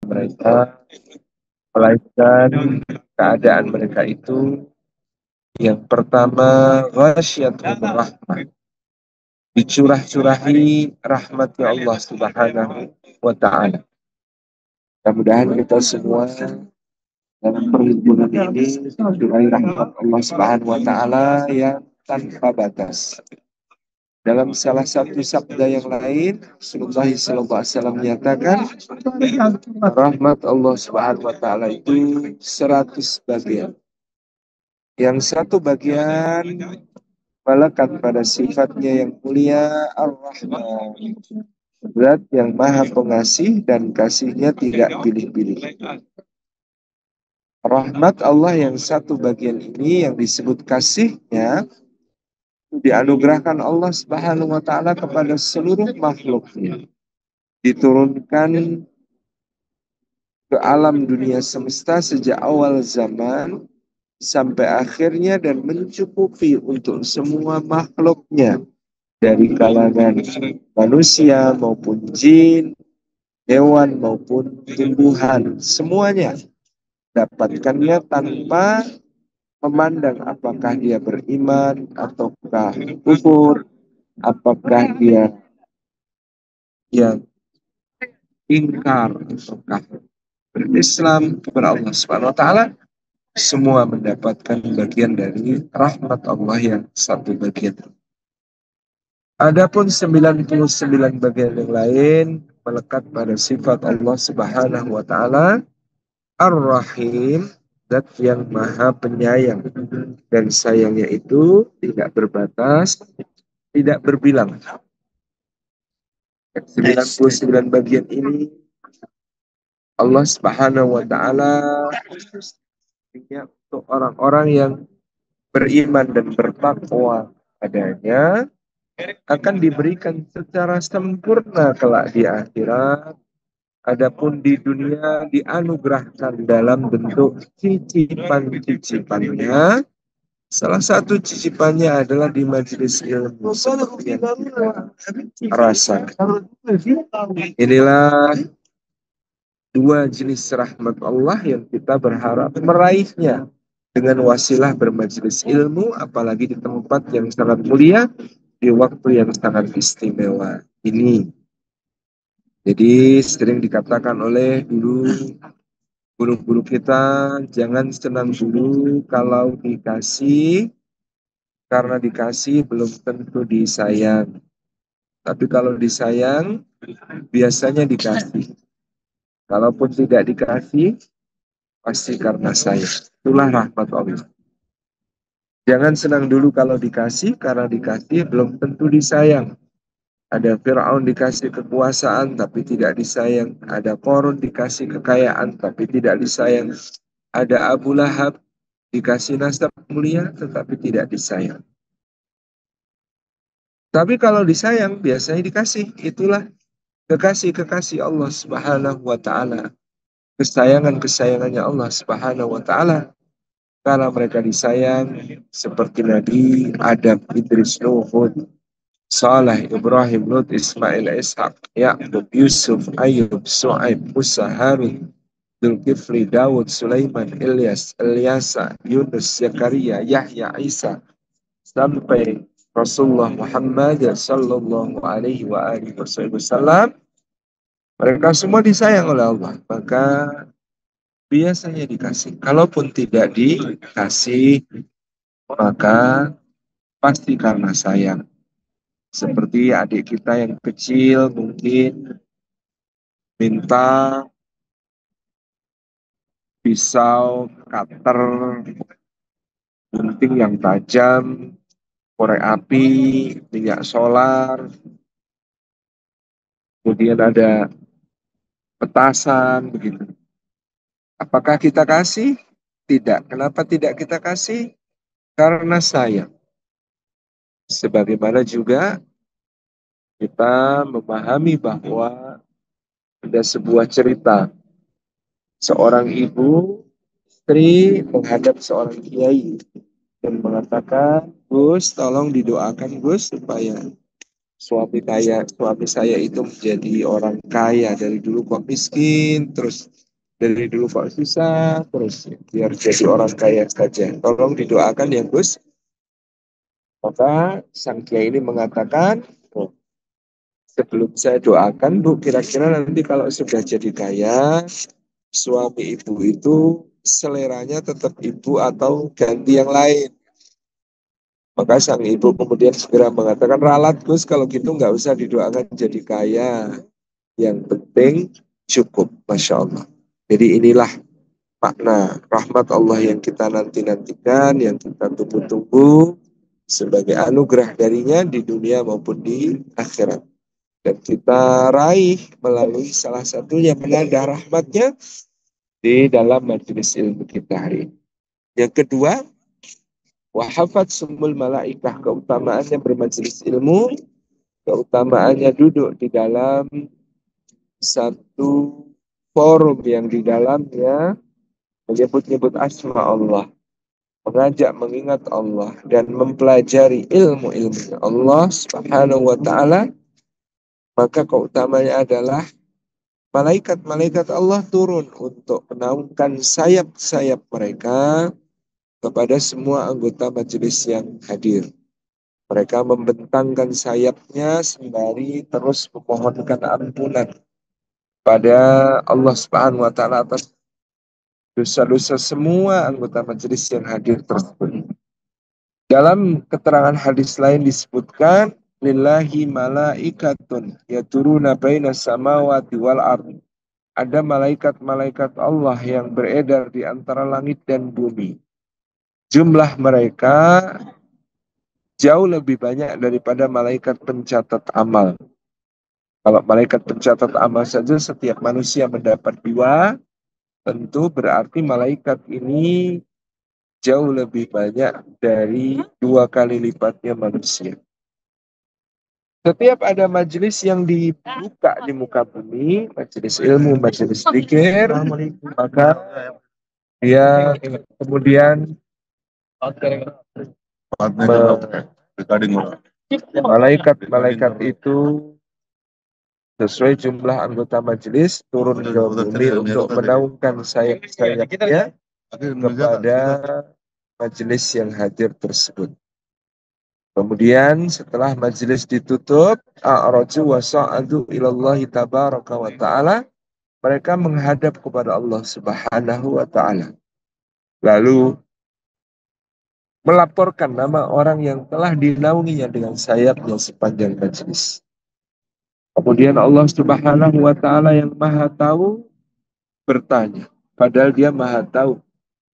mereka, melainkan keadaan mereka itu yang pertama ghasyiyatuhum rahmah, dicurah-curahi rahmatnya Allah Subhanahu wa Ta'ala. Mudah-mudahan kita semua dalam perhimpunan ini dicurahi rahmat Allah Subhanahu wa Ta'ala yang tanpa batas. Dalam salah satu sabda yang lain, Rasulullah SAW menyatakan, rahmat Allah Subhanahu wa Ta'ala itu 100 bagian. Yang satu bagian melekat pada sifatnya yang mulia, Ar-Rahman, zat yang maha pengasih dan kasihnya tidak pilih-pilih. Rahmat Allah yang satu bagian ini yang disebut kasihnya dianugerahkan Allah Subhanahu wa Ta'ala kepada seluruh makhluknya, diturunkan ke alam dunia semesta sejak awal zaman sampai akhirnya dan mencukupi untuk semua makhluknya dari kalangan manusia maupun jin, hewan maupun tumbuhan, semuanya dapatkannya tanpa memandang apakah dia beriman ataukah kufur, apakah dia yang ingkar ataukah berislam kepada Allah Subhanahu wa Ta'ala, semua mendapatkan bagian dari rahmat Allah yang satu bagian. Adapun 99 bagian yang lain melekat pada sifat Allah Subhanahu wa Ta'ala Ar-Rahim, zat yang maha penyayang, dan sayangnya itu tidak berbatas, tidak berbilang. 99 bagian ini Allah Subhanahu wa Ta'ala untuk orang-orang yang beriman dan bertakwa padanya akan diberikan secara sempurna kelak di akhirat. Adapun di dunia dianugerahkan dalam bentuk cicipan-cicipannya. Salah satu cicipannya adalah di majelis ilmu seperti yang kita rasakan. Inilah dua jenis rahmat Allah yang kita berharap meraihnya dengan wasilah bermajelis ilmu, apalagi di tempat yang sangat mulia, di waktu yang sangat istimewa ini. Jadi sering dikatakan oleh dulu guru-guru kita, jangan senang dulu kalau dikasih, karena dikasih belum tentu disayang. Tapi kalau disayang, biasanya dikasih. Kalaupun tidak dikasih, pasti karena sayang. Itulah rahmat Allah. Jangan senang dulu kalau dikasih, karena dikasih belum tentu disayang. Ada Fir'aun dikasih kekuasaan tapi tidak disayang. Ada Qarun dikasih kekayaan tapi tidak disayang. Ada Abu Lahab dikasih nasab mulia tetapi tidak disayang. Tapi kalau disayang biasanya dikasih. Itulah kekasih-kekasih Allah Subhanahu wa Ta'ala. Kesayangan-kesayangannya Allah Subhanahu wa Ta'ala. Kalau mereka disayang seperti Nabi Adam, Idris, Nuh, Saleh, Ibrahim, Lut, Ismail, Ishaq, Ya'qub, Yusuf, Ayub, Su'aib, Musa, Harun, Dzulkifli, Dawud, Sulaiman, Ilyas, Ilyasa, Yunus, Zakaria, Yahya, Isa, sampai Rasulullah Muhammad sallallahu alaihi wa alihi wasallam. Mereka semua disayang oleh Allah, maka biasanya dikasih. Kalaupun tidak dikasih, maka pasti karena sayang. Seperti adik kita yang kecil mungkin minta pisau, cutter, gunting yang tajam, korek api, minyak solar, kemudian ada petasan, begitu. Apakah kita kasih? Tidak. Kenapa tidak kita kasih? Karena sayang. Sebagaimana juga kita memahami bahwa ada sebuah cerita. Seorang ibu, istri menghadap seorang kiai dan mengatakan, Gus, tolong didoakan Gus supaya suami saya itu menjadi orang kaya, dari dulu kok miskin, terus dari dulu kok susah, terus biar jadi orang kaya saja. Tolong didoakan ya Gus. Maka sang kiai ini mengatakan, "Oh, sebelum saya doakan Bu, kira-kira nanti kalau sudah jadi kaya, suami ibu itu seleranya tetap ibu atau ganti yang lain?" Maka sang ibu kemudian segera mengatakan, "Ralat Gus, kalau gitu nggak usah didoakan jadi kaya. Yang penting cukup." Masya Allah. Jadi inilah makna rahmat Allah yang kita nanti-nantikan, yang kita tunggu-tunggu sebagai anugerah darinya di dunia maupun di akhirat. Dan kita raih melalui salah satunya penanda rahmatnya di dalam majelis ilmu kita hari ini. Yang kedua, wahafat sumul malaikah, keutamaannya bermajelis ilmu, keutamaannya duduk di dalam satu forum yang di dalamnya menyebut-nyebut asma Allah, mengajak mengingat Allah dan mempelajari ilmu-ilmu Allah Subhanahu wa taala. Maka keutamanya adalah malaikat-malaikat Allah turun untuk menaungkan sayap-sayap mereka kepada semua anggota majelis yang hadir. Mereka membentangkan sayapnya sembari terus memohonkan ampunan pada Allah Subhanahu wa taala atas dosa-dosa semua anggota majelis yang hadir tersebut. Dalam keterangan hadis lain disebutkan, lillahi malaikatun yaturuna baina samawati wal ardh. Ada malaikat-malaikat Allah yang beredar di antara langit dan bumi. Jumlah mereka jauh lebih banyak daripada malaikat pencatat amal. Kalau malaikat pencatat amal saja setiap manusia mendapat 2, tentu berarti malaikat ini jauh lebih banyak dari 2 kali lipatnya manusia. Setiap ada majelis yang dibuka di muka bumi, majelis ilmu, majelis zikir, maka dia kemudian malaikat-malaikat itu sesuai jumlah anggota majelis turun ke bumi untuk menaungkan sayap-sayapnya kepada majelis yang hadir tersebut. Kemudian setelah majelis ditutup, a'raju wa sa'adu ilallahi tabaraka wa ta'ala, mereka menghadap kepada Allah Subhanahu wa taala. Lalu melaporkan nama orang yang telah dinaunginya dengan sayapnya sepanjang majelis. Kemudian Allah Subhanahu wa taala yang Maha Tahu bertanya, padahal dia Maha Tahu,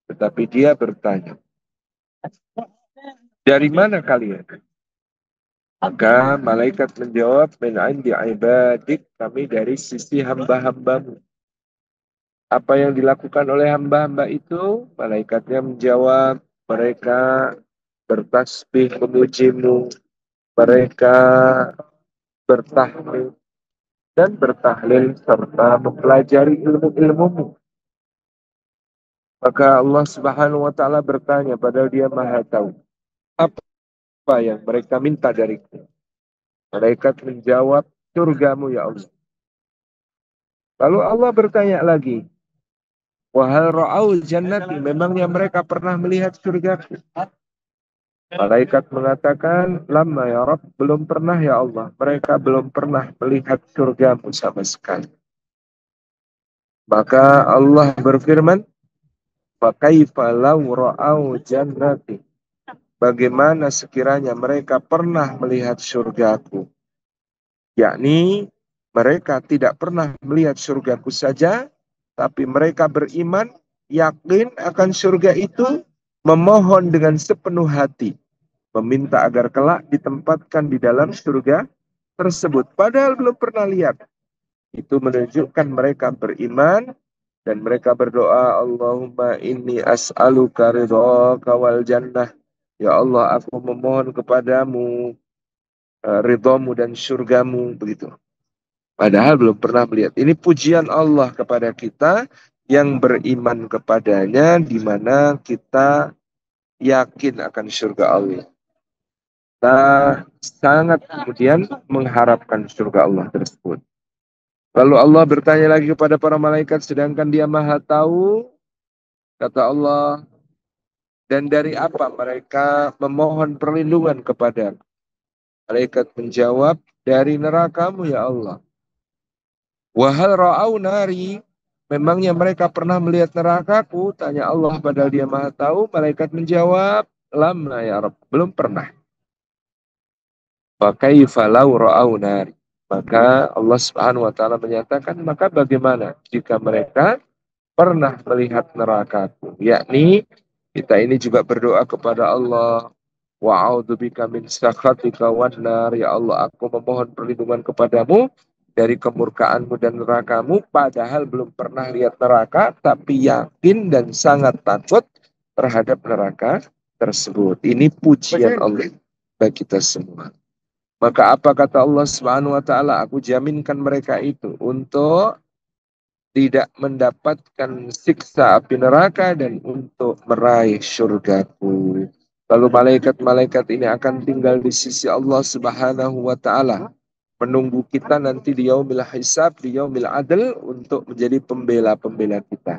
tetapi dia bertanya, "Dari mana kalian?" Maka malaikat menjawab, "Min indi ibadik," kami dari sisi hamba-hambamu. Apa yang dilakukan oleh hamba-hamba itu? Malaikatnya menjawab, mereka bertasbih memujimu, mereka bertahmid dan bertahlil serta mempelajari ilmu-ilmumu. Maka Allah Subhanahu wa taala bertanya, padahal dia Maha Tahu, apa yang mereka minta dariku? Malaikat menjawab, surgamu ya Allah. Lalu Allah bertanya lagi, wahal ra'aul jannati, memangnya mereka pernah melihat surgaku? Malaikat mengatakan, lama ya Rabb, belum pernah ya Allah. Mereka belum pernah melihat surgamu sama sekali. Maka Allah berfirman, fakaifa law ra'au jannati. Bagaimana sekiranya mereka pernah melihat surgaku? Yakni mereka tidak pernah melihat surgaku saja, tapi mereka beriman, yakin akan surga itu, memohon dengan sepenuh hati, meminta agar kelak ditempatkan di dalam surga tersebut. Padahal belum pernah lihat. Itu menunjukkan mereka beriman dan mereka berdoa, Allahumma inni as'aluka ridhaka wal jannah. Ya Allah, aku memohon kepadamu ridhamu dan surgamu, begitu. Padahal belum pernah melihat. Ini pujian Allah kepada kita yang beriman kepadanya, di mana kita yakin akan surga Allah. kita sangat kemudian mengharapkan surga Allah tersebut. Lalu Allah bertanya lagi kepada para malaikat, sedangkan Dia Maha Tahu, kata Allah, dan dari apa mereka memohon perlindungan kepada? Malaikat menjawab, dari nerakamu ya Allah. Wahal ra'au nari, memangnya mereka pernah melihat nerakaku? Tanya Allah, padahal Dia Maha Tahu. Malaikat menjawab, lamna ya Rabb, belum pernah. Fakaifa lau ra'au nari. Maka Allah Subhanahu wa taala menyatakan, maka bagaimana jika mereka pernah melihat nerakaku? Yakni kita ini juga berdoa kepada Allah, wa a'udzubika min sakhatika wan nar. Ya Allah, aku memohon perlindungan kepadamu dari kemurkaanmu dan nerakamu, padahal belum pernah lihat neraka, tapi yakin dan sangat takut terhadap neraka tersebut. Ini pujian Allah bagi kita semua. Maka apa kata Allah Subhanahu wa taala? Aku jaminkan mereka itu untuk tidak mendapatkan siksa api neraka dan untuk meraih syurgaku. Lalu malaikat-malaikat ini akan tinggal di sisi Allah Subhanahu wa taala, menunggu kita nanti di yaumil hisab, di yaumil adl, untuk menjadi pembela-pembela kita.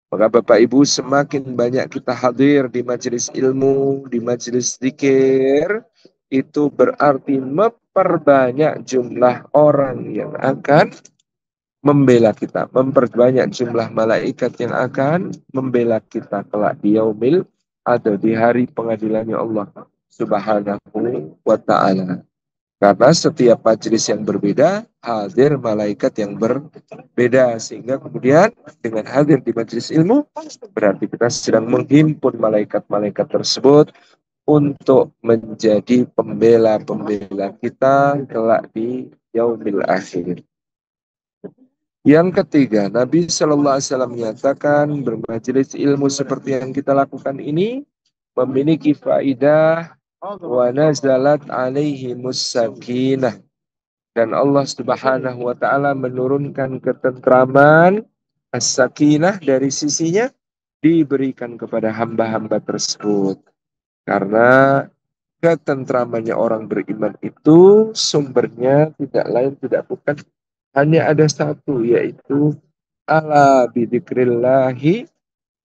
Maka Bapak Ibu, semakin banyak kita hadir di majelis ilmu, di majelis zikir, itu berarti memperbanyak jumlah orang yang akan membela kita, memperbanyak jumlah malaikat yang akan membela kita kelak di yaumil atau di hari pengadilannya Allah Subhanahu wa taala. Karena setiap majelis yang berbeda hadir malaikat yang berbeda, sehingga kemudian dengan hadir di majelis ilmu berarti kita sedang menghimpun malaikat-malaikat tersebut untuk menjadi pembela-pembela kita kelak di yaumil akhir. Yang ketiga, Nabi Shallallahu Alaihi Wasallam menyatakan bermajelis ilmu seperti yang kita lakukan ini memiliki faidah wa nazalat alaihi musakinah, dan Allah Subhanahu wa taala menurunkan ketentraman as-sakinah dari sisinya diberikan kepada hamba-hamba tersebut. Karena ketentramannya orang beriman itu sumbernya tidak lain tidak bukan hanya ada satu, yaitu ala bidzikrillahi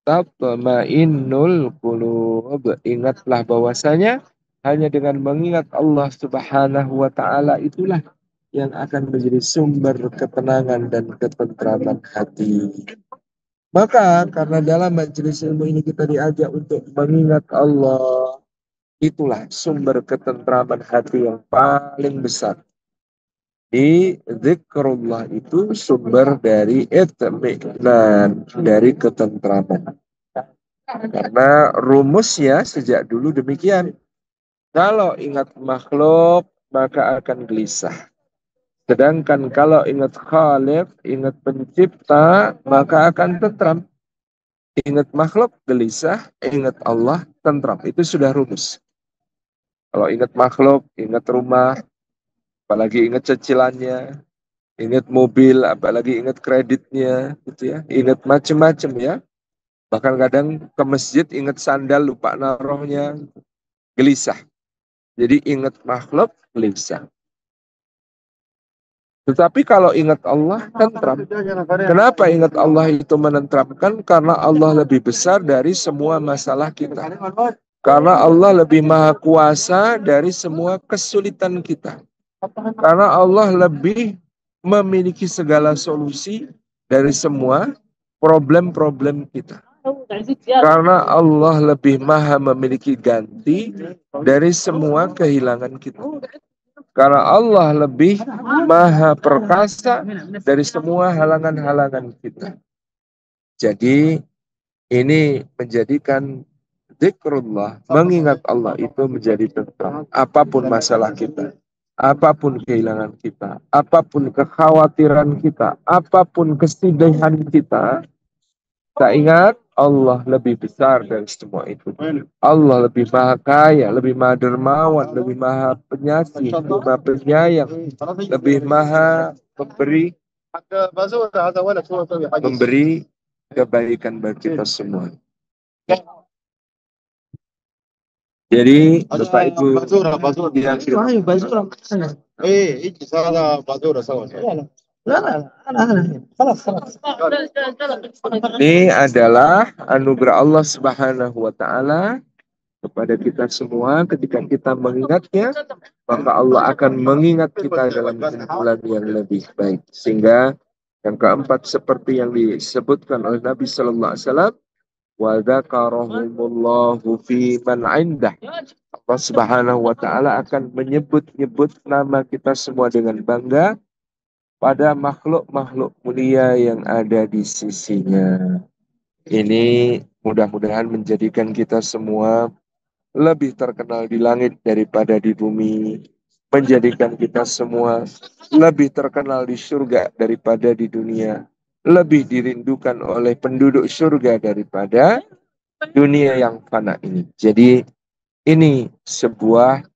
tatmainnul qulub. Ingatlah bahwasanya hanya dengan mengingat Allah Subhanahu wa taala itulah yang akan menjadi sumber ketenangan dan ketentraman hati. Maka karena dalam majelis ilmu ini kita diajak untuk mengingat Allah, itulah sumber ketentraman hati yang paling besar. Di zikrullah itu sumber dari itminan, dari ketentraman. Karena rumusnya sejak dulu demikian. Kalau ingat makhluk, maka akan gelisah. Sedangkan kalau ingat Khaliq, ingat pencipta, maka akan tentram. Ingat makhluk, gelisah. Ingat Allah, tentram. Itu sudah rumus. Kalau ingat makhluk, ingat rumah, apalagi ingat cicilannya, ingat mobil, apalagi ingat kreditnya, gitu ya. Ingat macam-macam ya. Bahkan kadang ke masjid ingat sandal, lupa naruhnya, gelisah. Jadi ingat makhluk, gelisah. Tetapi kalau ingat Allah, tentram. Kenapa ingat Allah itu menentramkan? Karena Allah lebih besar dari semua masalah kita. Karena Allah lebih maha kuasa dari semua kesulitan kita. Karena Allah lebih memiliki segala solusi dari semua problem-problem kita. Karena Allah lebih maha memiliki ganti dari semua kehilangan kita. Karena Allah lebih maha perkasa dari semua halangan-halangan kita. Jadi ini menjadikan zikrullah, mengingat Allah itu menjadi tentram. Apapun masalah kita, apapun kehilangan kita, apapun kekhawatiran kita, apapun kesedihan kita, kita ingat Allah lebih besar dari semua itu. Allah lebih maha kaya, lebih maha dermawan, lebih maha penyasih, lebih maha penyayang, lebih maha memberi kebaikan bagi kita semua. Jadi Bapak Ibu basura, basura. yang أيوة بازورة معانا. ايه ايش هذا بازورة سوا. لا لا لا لا أنا خلاص خلاص. ini adalah anugerah Allah Subhanahu wa taala kepada kita semua. Ketika kita mengingatnya, maka Allah akan mengingat kita dalam kumpulan yang lebih baik. Sehingga yang keempat seperti yang disebutkan oleh Nabi Sallallahu Alaihi Wasallam, wa dzakarahumullahu fi man indah. Allah Subhanahu wa taala akan menyebut-nyebut nama kita semua dengan bangga pada makhluk-makhluk mulia yang ada di sisinya. Ini mudah-mudahan menjadikan kita semua lebih terkenal di langit daripada di bumi, menjadikan kita semua lebih terkenal di surga daripada di dunia, lebih dirindukan oleh penduduk surga daripada dunia yang fana ini. Jadi ini sebuah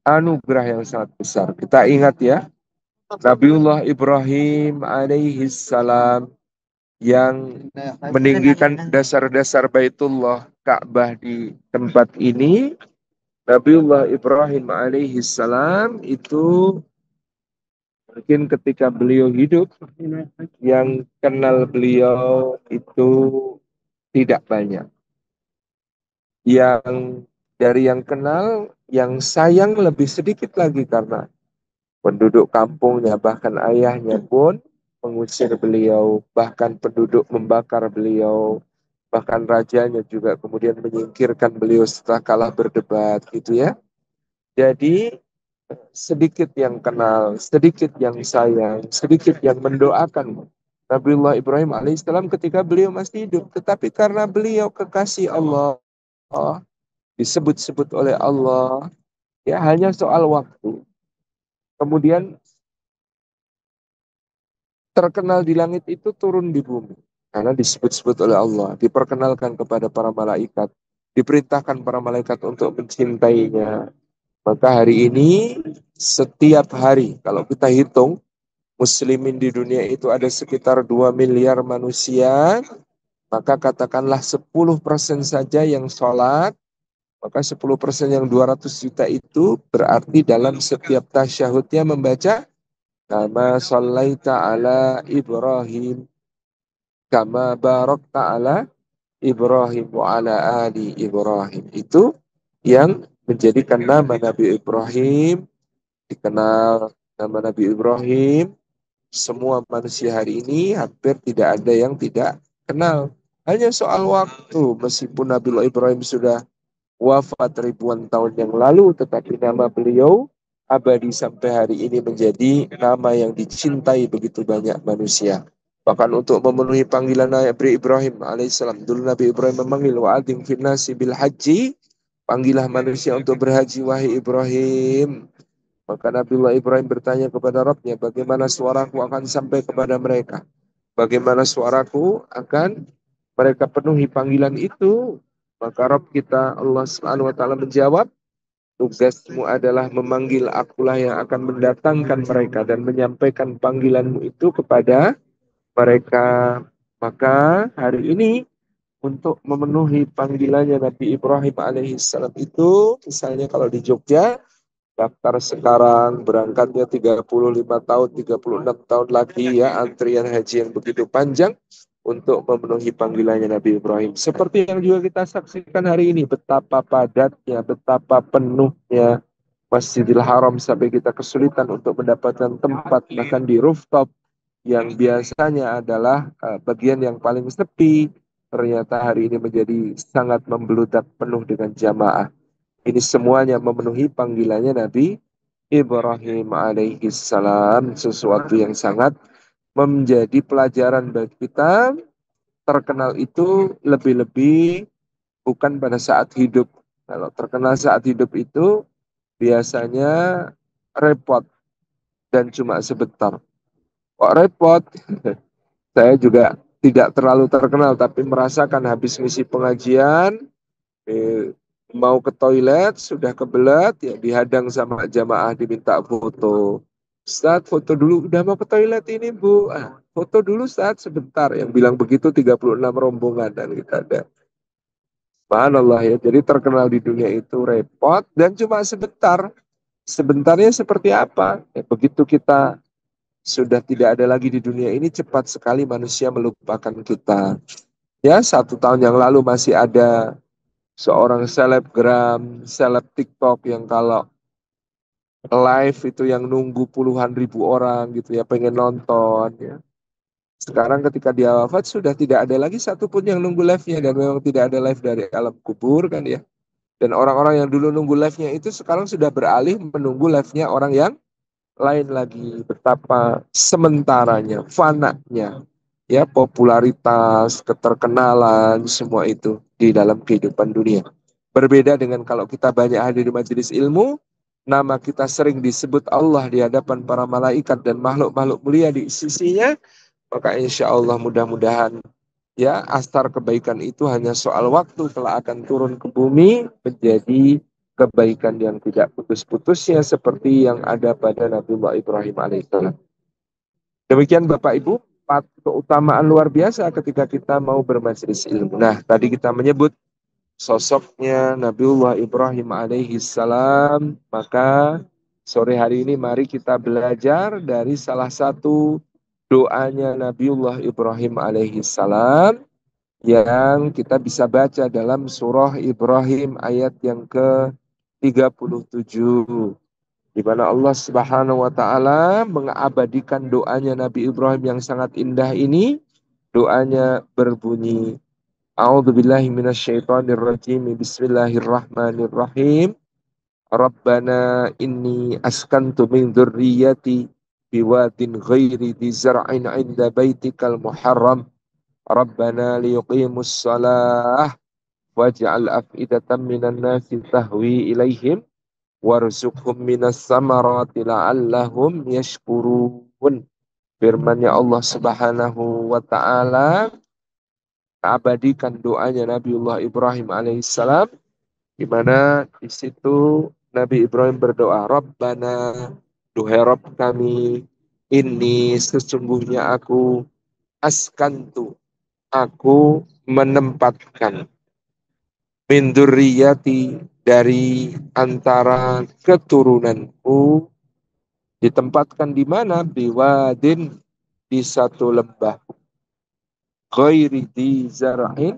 anugerah yang sangat besar. Kita ingat ya, Nabiullah Ibrahim alaihi salam yang meninggikan dasar-dasar Baitullah Ka'bah di tempat ini. Nabiullah Ibrahim alaihi salam itu mungkin ketika beliau hidup, yang kenal beliau itu tidak banyak. Yang dari yang kenal, yang sayang lebih sedikit lagi karena penduduk kampungnya, bahkan ayahnya pun mengusir beliau, bahkan penduduk membakar beliau, bahkan rajanya juga kemudian menyingkirkan beliau setelah kalah berdebat gitu ya. Jadi sedikit yang kenal, sedikit yang sayang, sedikit yang mendoakan Nabiullah Ibrahim alaihissalam ketika beliau masih hidup. Tetapi karena beliau kekasih Allah, disebut-sebut oleh Allah, ya hanya soal waktu. Kemudian terkenal di langit itu turun di bumi. Karena disebut-sebut oleh Allah, diperkenalkan kepada para malaikat, diperintahkan para malaikat untuk mencintainya. Maka hari ini, setiap hari, kalau kita hitung, muslimin di dunia itu ada sekitar 2 miliar manusia, maka katakanlah 10% saja yang sholat, maka 10% yang 200 juta itu berarti dalam setiap tasyahudnya membaca kama shallaita ala Ibrahim, kama barakta ala Ibrahim wa ala ali Ibrahim. Itu yang menjadikan nama Nabi Ibrahim dikenal. Nama Nabi Ibrahim, semua manusia hari ini hampir tidak ada yang tidak kenal. Hanya soal waktu, meskipun Nabi Ibrahim sudah wafat ribuan tahun yang lalu, tetapi nama beliau abadi sampai hari ini menjadi nama yang dicintai begitu banyak manusia. Bahkan untuk memenuhi panggilan Nabi Ibrahim alaihissalam, dulu Nabi Ibrahim memanggil wa'adzim finnasi bil haji, panggillah manusia untuk berhaji wahai Ibrahim. Maka Nabiullah Ibrahim bertanya kepada Rabbnya, bagaimana suaraku akan sampai kepada mereka? Bagaimana suaraku akan mereka penuhi panggilan itu? Maka Rabb kita Allah Subhanahu wa taala menjawab, tugasmu adalah memanggil, akulah yang akan mendatangkan mereka dan menyampaikan panggilanmu itu kepada mereka. Maka hari ini untuk memenuhi panggilannya Nabi Ibrahim alaihissalam itu, misalnya kalau di Jogja, daftar sekarang, berangkatnya 35 tahun, 36 tahun lagi ya, antrian haji yang begitu panjang untuk memenuhi panggilannya Nabi Ibrahim. Seperti yang juga kita saksikan hari ini, betapa padatnya, betapa penuhnya Masjidil Haram sampai kita kesulitan untuk mendapatkan tempat, bahkan di rooftop yang biasanya adalah bagian yang paling sepi, ternyata hari ini menjadi sangat membeludak penuh dengan jamaah. Ini semuanya memenuhi panggilannya Nabi Ibrahim alaihi salam, sesuatu yang sangat menjadi pelajaran bagi kita. Terkenal itu lebih-lebih bukan pada saat hidup. Kalau terkenal saat hidup itu biasanya repot dan cuma sebentar. Kok repot? Saya juga tidak terlalu terkenal, tapi merasakan habis misi pengajian, mau ke toilet, sudah kebelet, ya dihadang sama jamaah diminta foto. Ustaz, foto dulu, udah mau ke toilet ini Bu. Foto dulu Ustaz, sebentar. Yang bilang begitu 36 rombongan dan kita ada. Subhanallah ya. Jadi terkenal di dunia itu repot dan cuma sebentar. Sebentarnya seperti apa? Ya, begitu kita sudah tidak ada lagi di dunia ini, cepat sekali manusia melupakan kita. Ya, 1 tahun yang lalu masih ada seorang selebgram, seleb TikTok yang kalau live itu yang nunggu puluhan ribu orang gitu ya, pengen nonton ya. Sekarang ketika dia wafat sudah tidak ada lagi satupun yang nunggu live-nya dan memang tidak ada live dari alam kubur kan ya. Dan orang-orang yang dulu nunggu live-nya itu sekarang sudah beralih menunggu live-nya orang yang lain lagi. Betapa sementaranya, fananya, ya popularitas, keterkenalan, semua itu di dalam kehidupan dunia. Berbeda dengan kalau kita banyak hadir di majelis ilmu, nama kita sering disebut Allah di hadapan para malaikat dan makhluk-makhluk mulia di sisinya, maka insya Allah mudah-mudahan ya astar kebaikan itu hanya soal waktu kelak akan turun ke bumi menjadi kebaikan yang tidak putus-putusnya seperti yang ada pada Nabiullah Ibrahim alaihissalam. Demikian Bapak Ibu, 4 keutamaan luar biasa ketika kita mau bermajelis ilmu. Nah, tadi kita menyebut sosoknya Nabiullah Ibrahim alaihissalam, maka sore hari ini mari kita belajar dari salah satu doanya Nabiullah Ibrahim alaihissalam yang kita bisa baca dalam surah Ibrahim ayat yang ke-37, di mana Allah Subhanahu wa taala mengabadikan doanya Nabi Ibrahim yang sangat indah ini. Doanya berbunyi, A'udzubillahi minasyaitonirrajim. Bismillahirrahmanirrahim. Rabbana inni askantu min dzurriyyati biwadin ghairi dzi zar'in 'inda baitikal muharram. Rabbana liyuqimus shalah waj'al af'idatan minan nasi tahwi ilaihim warzuqhum minas samarati la'allahum yashkurun. Firman-Nya Allah Subhanahu wa taala abadikan doanya Nabiullah Ibrahim alaihissalam, di mana di situ Nabi Ibrahim berdoa, Rabbana, duhai Rabb kami, ini sesungguhnya aku askantu, aku menempatkan min dzurriyyati, dari antara keturunanku, ditempatkan di mana? Biwadin, di satu lembah, ghairi dzi zar'in,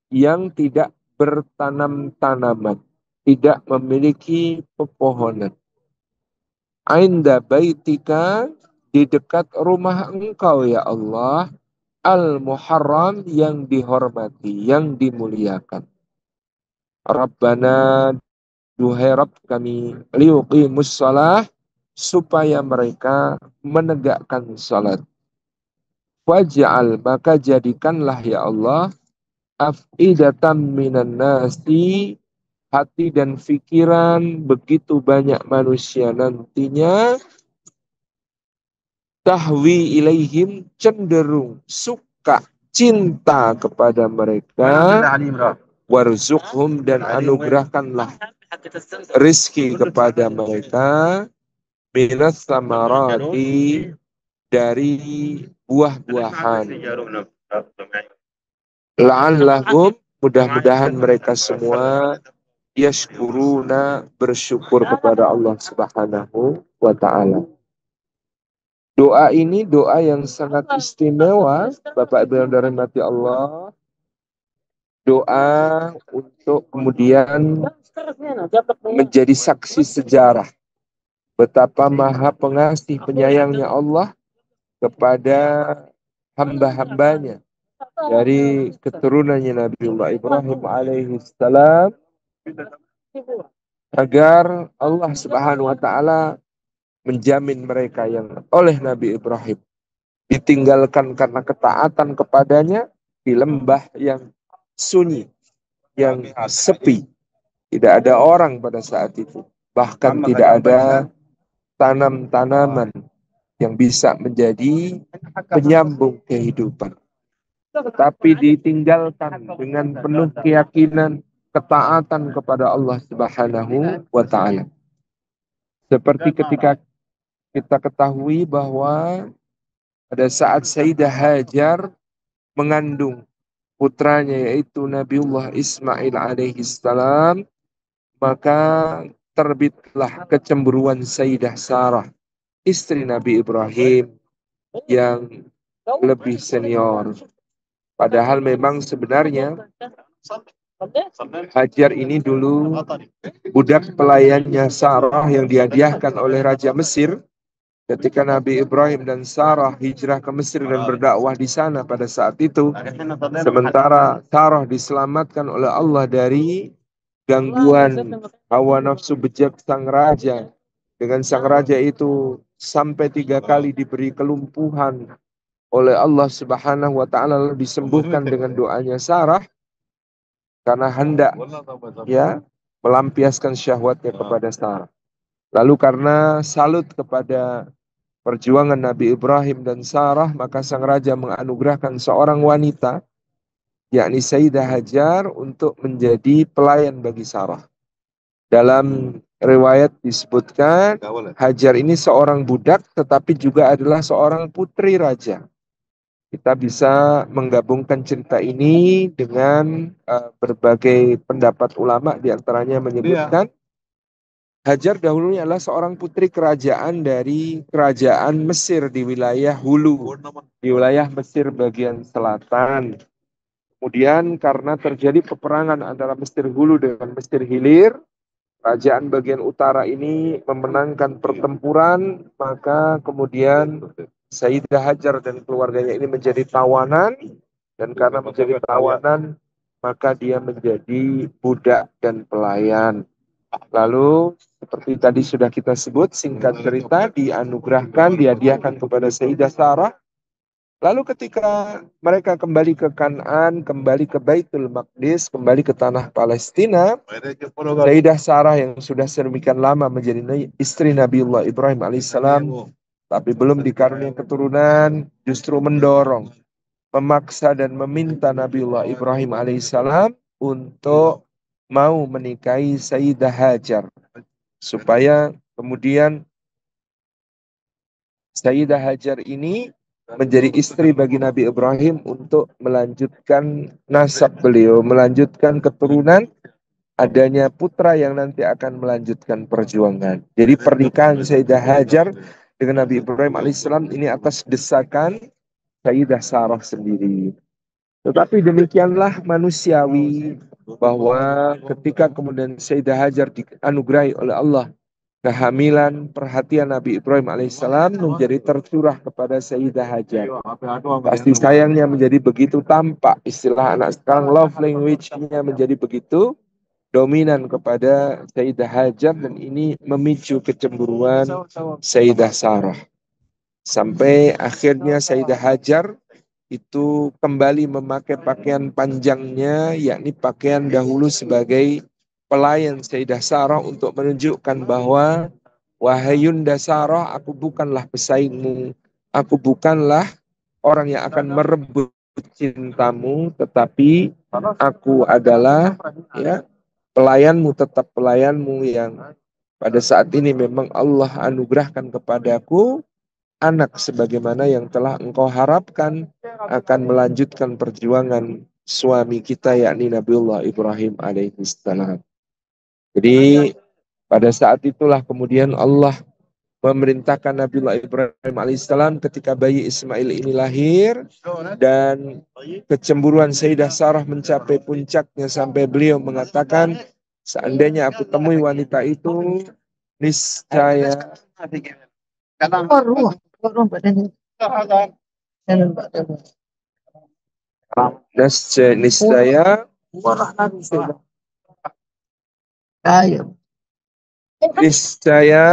yang tidak bertanam tanaman, tidak memiliki pepohonan. Ainda baitika, di dekat rumah engkau ya Allah, al-muharram, yang dihormati, yang dimuliakan. Rabbana, duhai Rabb kami, liuqimus shalah, supaya mereka menegakkan salat. Waj'al, maka jadikanlah ya Allah, af'idatan minan nasi, hati dan pikiran begitu banyak manusia nantinya, tahwi ilaihim, cenderung suka, cinta kepada mereka, warzuqhum, dan anugerahkanlah rizki kepada mereka, minas samarati, dari buah-buahan, la'allahum, mudah-mudahan mereka semua, yashkuruna, bersyukur kepada Allah Subhanahu wa taala. Doa ini doa yang sangat istimewa, Bapak Ibu yang dirahmati Allah. Doa untuk kemudian menjadi saksi sejarah betapa maha pengasih penyayangnya Allah kepada hamba-hambanya dari keturunannya Nabiullah Ibrahim alaihissalam, agar Allah Subhanahu wa taala menjamin mereka yang oleh Nabi Ibrahim ditinggalkan karena ketaatan kepadanya di lembah yang sunyi, yang sepi. Tidak ada orang pada saat itu. Bahkan tidak ada tanam-tanaman yang bisa menjadi penyambung kehidupan. Tetapi ditinggalkan dengan penuh keyakinan, ketaatan kepada Allah Subhanahu wa taala. Seperti ketika kita ketahui bahwa pada saat Sayyidah Hajar mengandung putranya yaitu Nabiullah Ismail alaihi salam, maka terbitlah kecemburuan Sayyidah Sarah, istri Nabi Ibrahim yang lebih senior. Padahal memang sebenarnya Hajar ini dulu budak pelayannya Sarah yang dihadiahkan oleh Raja Mesir ketika Nabi Ibrahim dan Sarah hijrah ke Mesir dan berdakwah di sana pada saat itu. Sementara Sarah diselamatkan oleh Allah dari gangguan hawa nafsu bejat sang raja. Dengan sang raja itu sampai 3 kali diberi kelumpuhan oleh Allah Subhanahu wa taala, lalu disembuhkan dengan doanya Sarah karena hendak ya melampiaskan syahwatnya kepada Sarah. Lalu karena salut kepada perjuangan Nabi Ibrahim dan Sarah, maka sang raja menganugerahkan seorang wanita, yakni Sayyidah Hajar, untuk menjadi pelayan bagi Sarah. Dalam riwayat disebutkan, Hajar ini seorang budak, tetapi juga adalah seorang putri raja. Kita bisa menggabungkan cerita ini dengan berbagai pendapat ulama, diantaranya menyebutkan Hajar dahulunya adalah seorang putri kerajaan dari kerajaan Mesir di wilayah Hulu, di wilayah Mesir bagian selatan. Kemudian karena terjadi peperangan antara Mesir Hulu dengan Mesir Hilir, kerajaan bagian utara ini memenangkan pertempuran, maka kemudian Sayyidah Hajar dan keluarganya ini menjadi tawanan, dan karena menjadi tawanan, maka dia menjadi budak dan pelayan. Lalu seperti tadi sudah kita sebut, singkat cerita, dianugerahkan, dihadiahkan kepada Sayyidah Sarah. Lalu ketika mereka kembali ke Kanaan, kembali ke Baitul Maqdis, kembali ke tanah Palestina, Sayyidah Sarah yang sudah sedemikian lama menjadi istri Nabiullah Ibrahim alaihissalam, tapi belum dikaruniai keturunan, justru mendorong, memaksa dan meminta Nabiullah Ibrahim alaihissalam untuk mau menikahi Sayyidah Hajar, supaya kemudian Sayyidah Hajar ini menjadi istri bagi Nabi Ibrahim untuk melanjutkan nasab beliau, melanjutkan keturunan, adanya putra yang nanti akan melanjutkan perjuangan. Jadi pernikahan Sayyidah Hajar dengan Nabi Ibrahim alaihissalam ini atas desakan Sayyidah Sarah sendiri. Tetapi demikianlah manusiawi, bahwa ketika kemudian Sayyidah Hajar dianugerahi oleh Allah kehamilan, perhatian Nabi Ibrahim alaihissalam menjadi tercurah kepada Sayyidah Hajar. Pasti sayangnya menjadi begitu tampak, istilah anak sekarang love language-nya menjadi begitu dominan kepada Sayyidah Hajar, dan ini memicu kecemburuan Sayyidah Sarah. Sampai akhirnya Sayyidah Hajar itu kembali memakai pakaian panjangnya, yakni pakaian dahulu sebagai pelayan Sayyidah Sarah, untuk menunjukkan bahwa wahai Yunda Sarah, aku bukanlah pesaingmu, aku bukanlah orang yang akan merebut cintamu, tetapi aku adalah ya pelayanmu, tetap pelayanmu yang pada saat ini memang Allah anugerahkan kepadaku anak sebagaimana yang telah engkau harapkan akan melanjutkan perjuangan suami kita, yakni Nabiullah Ibrahim alaihissalam. Jadi pada saat itulah kemudian Allah memerintahkan Nabiullah Ibrahim alaihissalam ketika bayi Ismail ini lahir, dan kecemburuan Sayyidah Sarah mencapai puncaknya sampai beliau mengatakan, seandainya aku temui wanita itu, niscaya niscaya niscaya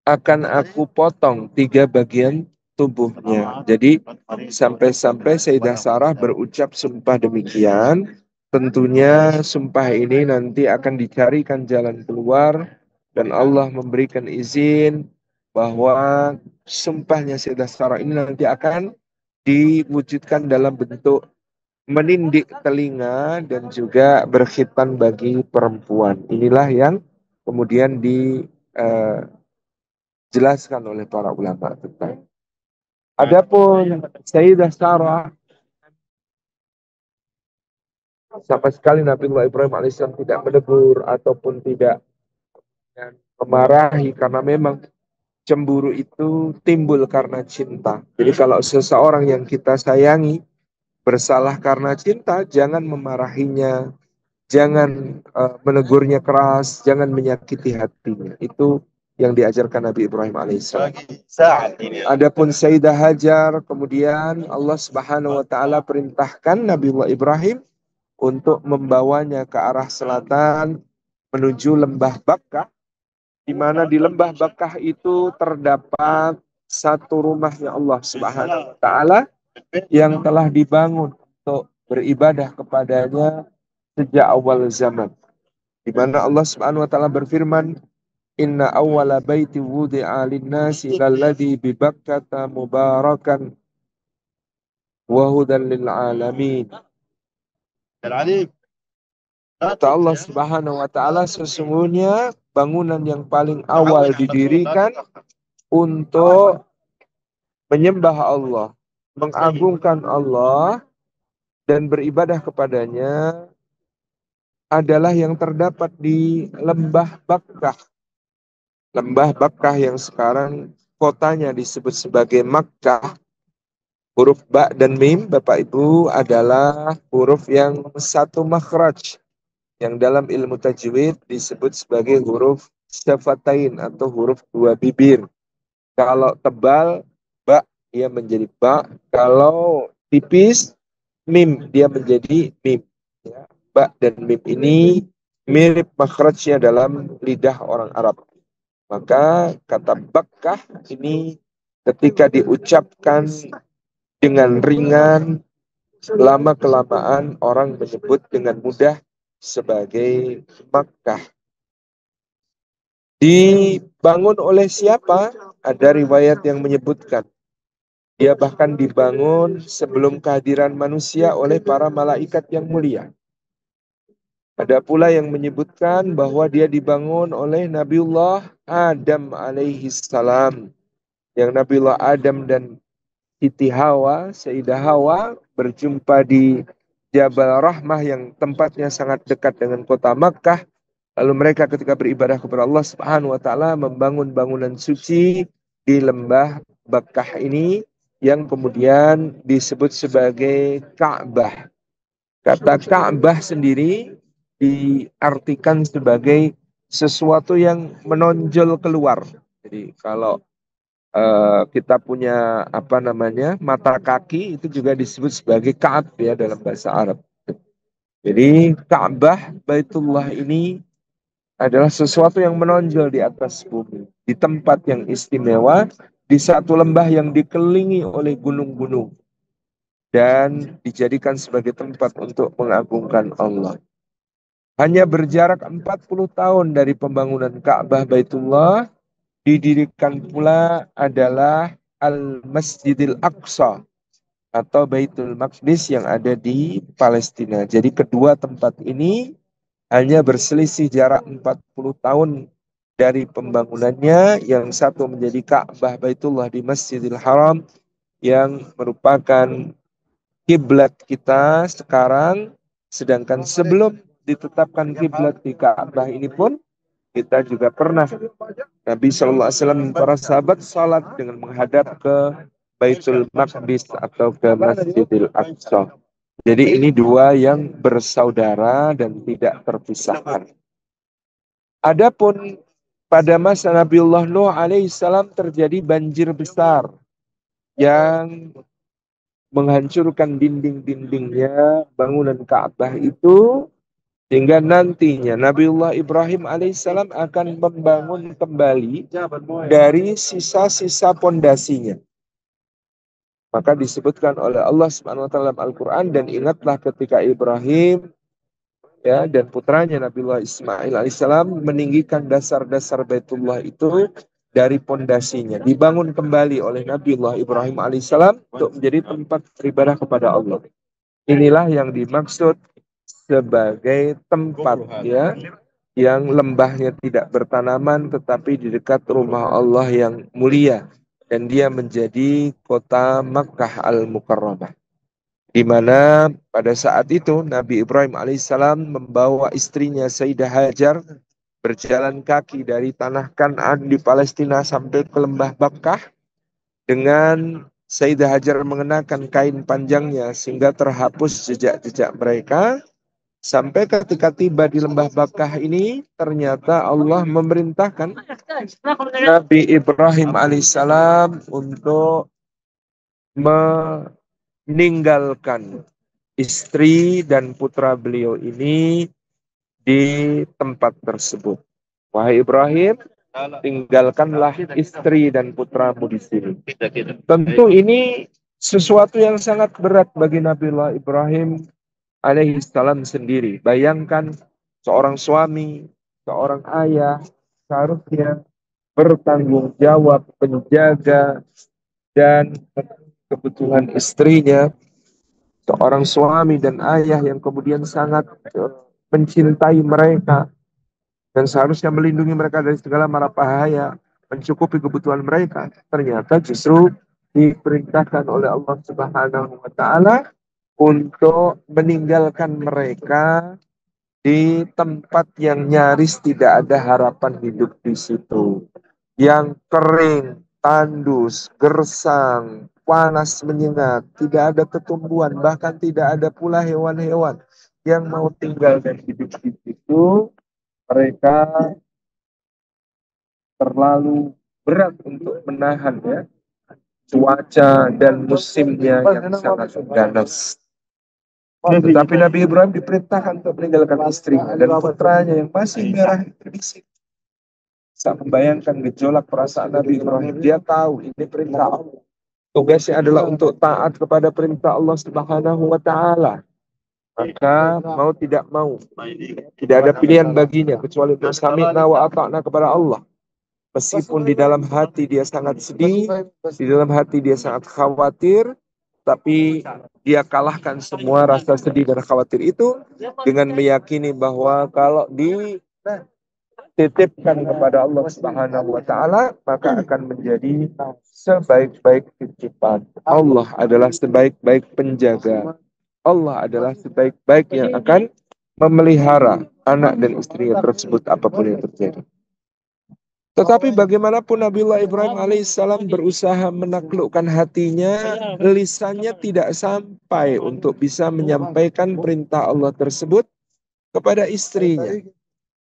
akan aku potong 3 bagian tubuhnya. Jadi sampai-sampai Sayyidah Sarah berucap sumpah demikian. Tentunya sumpah ini nanti akan dicarikan jalan keluar, dan Allah memberikan izin bahwa sumpahnya Sayyidah Sarah ini nanti akan diwujudkan dalam bentuk menindik telinga dan juga berkhitan bagi perempuan. Inilah yang kemudian dijelaskan oleh para ulama tentang Adapun Sayyidah Sarah, sama sekali Nabiullah Ibrahim alaihissalam tidak menegur ataupun tidak memarahi, karena memang cemburu itu timbul karena cinta. Jadi kalau seseorang yang kita sayangi bersalah karena cinta, jangan memarahinya, jangan menegurnya keras, jangan menyakiti hatinya. Itu yang diajarkan Nabi Ibrahim alaihissalam. Adapun Sayyidah Hajar, kemudian Allah Subhanahu wa taala perintahkan Nabiullah Ibrahim untuk membawanya ke arah selatan menuju lembah Bakkah, di mana di lembah Bakkah itu terdapat satu rumahnya Allah Subhanahu wa taala yang telah dibangun untuk beribadah kepadanya sejak awal zaman. Di mana Allah Subhanahu wa taala berfirman, "Inna awwala baiti wudi'a lin-nasi lalladzi bi Bakkata mubarakan wa hudan lil alamin." Kata Allah Subhanahu wa taala, sesungguhnya bangunan yang paling awal didirikan untuk menyembah Allah, mengagungkan Allah dan beribadah kepadanya adalah yang terdapat di lembah Bakkah. Lembah Bakkah yang sekarang kotanya disebut sebagai Makkah. Huruf ba dan mim, Bapak Ibu, adalah huruf yang satu makhraj, yang dalam ilmu tajwid disebut sebagai huruf syafatain atau huruf dua bibir. Kalau tebal, ba, dia menjadi ba. Kalau tipis, mim, dia menjadi mim. Ya, ba dan mim ini mirip makhrajnya dalam lidah orang Arab. Maka kata Bakkah ini ketika diucapkan dengan ringan, lama-kelamaan orang menyebut dengan mudah sebagai Makkah. Dibangun oleh siapa? Ada riwayat yang menyebutkan dia bahkan dibangun sebelum kehadiran manusia oleh para malaikat yang mulia. Ada pula yang menyebutkan bahwa dia dibangun oleh Nabiullah Adam alaihi salam. Yang Nabiullah Adam dan Siti Hawa, Sayyidah Hawa berjumpa di Jabal Rahmah yang tempatnya sangat dekat dengan kota Makkah. Lalu mereka ketika beribadah kepada Allah Subhanahu wa taala membangun bangunan suci di lembah Bakkah ini yang kemudian disebut sebagai Ka'bah. Kata Ka'bah sendiri diartikan sebagai sesuatu yang menonjol keluar. Jadi kalau kita punya apa namanya mata kaki itu juga disebut sebagai Ka'ab ya dalam bahasa Arab. Jadi Ka'bah Baitullah ini adalah sesuatu yang menonjol di atas bumi, di tempat yang istimewa, di satu lembah yang dikelilingi oleh gunung-gunung dan dijadikan sebagai tempat untuk mengagungkan Allah. Hanya berjarak 40 tahun dari pembangunan Ka'bah Baitullah, didirikan pula adalah Al-Masjidil Aqsa atau Baitul Maqdis yang ada di Palestina. Jadi kedua tempat ini hanya berselisih jarak 40 tahun dari pembangunannya. Yang satu menjadi Ka'bah Baitullah di Masjidil Haram yang merupakan kiblat kita sekarang, sedangkan sebelum ditetapkan kiblat di Ka'bah ini pun kita juga pernah Nabi Shallallahu Alaihi Wasallam para sahabat salat dengan menghadap ke Baitul Maqdis atau ke Masjidil Aqsa. Jadi ini dua yang bersaudara dan tidak terpisahkan. Adapun pada masa Nabiullah Nuh alaihissalam terjadi banjir besar yang menghancurkan dinding-dindingnya bangunan Ka'bah itu, sehingga nantinya Nabiullah Ibrahim alaihissalam akan membangun kembali dari sisa-sisa pondasinya. Maka disebutkan oleh Allah Subhanahu wa taala dalam Al-Qur'an, dan ingatlah ketika Ibrahim ya dan putranya Nabiullah Ismail alaihissalam meninggikan dasar-dasar Baitullah itu dari pondasinya, dibangun kembali oleh Nabiullah Ibrahim alaihissalam untuk menjadi tempat beribadah kepada Allah. Inilah yang dimaksud sebagai tempat ya yang lembahnya tidak bertanaman tetapi di dekat rumah Allah yang mulia. dan dia menjadi kota Makkah Al-Mukarramah. Di mana pada saat itu Nabi Ibrahim alaihissalam membawa istrinya Sayyidah Hajar berjalan kaki dari tanah Kan'an di Palestina sampai ke lembah Bakkah dengan Sayyidah Hajar mengenakan kain panjangnya sehingga terhapus jejak-jejak mereka. Sampai ketika tiba di lembah Bakkah ini, ternyata Allah memerintahkan Nabi Ibrahim alaihissalam untuk meninggalkan istri dan putra beliau ini di tempat tersebut. Wahai Ibrahim, tinggalkanlah istri dan putramu di sini. Tentu ini sesuatu yang sangat berat bagi Nabiullah Ibrahim alaihissalam sendiri. Bayangkan seorang suami, seorang ayah seharusnya bertanggung jawab menjaga dan kebutuhan istrinya, seorang suami dan ayah yang kemudian sangat mencintai mereka dan seharusnya melindungi mereka dari segala mara bahaya, mencukupi kebutuhan mereka. Ternyata justru diperintahkan oleh Allah Subhanahu wa taala untuk meninggalkan mereka di tempat yang nyaris tidak ada harapan hidup di situ. Yang kering, tandus, gersang, panas menyengat, tidak ada ketumbuhan, bahkan tidak ada pula hewan-hewan yang mau tinggal dan hidup di situ. Mereka terlalu berat untuk menahan ya cuaca dan musimnya yang sangat ganas. Tetapi Nabi Ibrahim diperintahkan untuk meninggalkan istrinya dan putranya yang masih merah berbisik. Saya membayangkan gejolak perasaan Nabi Ibrahim. Dia tahu ini perintah Allah. Tugasnya adalah untuk taat kepada perintah Allah Subhanahu wa taala. Maka mau tidak mau, tidak ada pilihan baginya kecuali bersami'na wa ata'na kepada Allah. Meskipun di dalam hati dia sangat sedih, di dalam hati dia sangat khawatir, tapi dia kalahkan semua rasa sedih dan khawatir itu dengan meyakini bahwa kalau dititipkan kepada Allah Subhanahu wa taala, maka akan menjadi sebaik-baik titipan. Allah adalah sebaik-baik penjaga. Allah adalah sebaik-baik yang akan memelihara anak dan istrinya tersebut apapun yang terjadi. Tetapi bagaimanapun Nabiullah Ibrahim alaihissalam berusaha menaklukkan hatinya, lisannya tidak sampai untuk bisa menyampaikan perintah Allah tersebut kepada istrinya.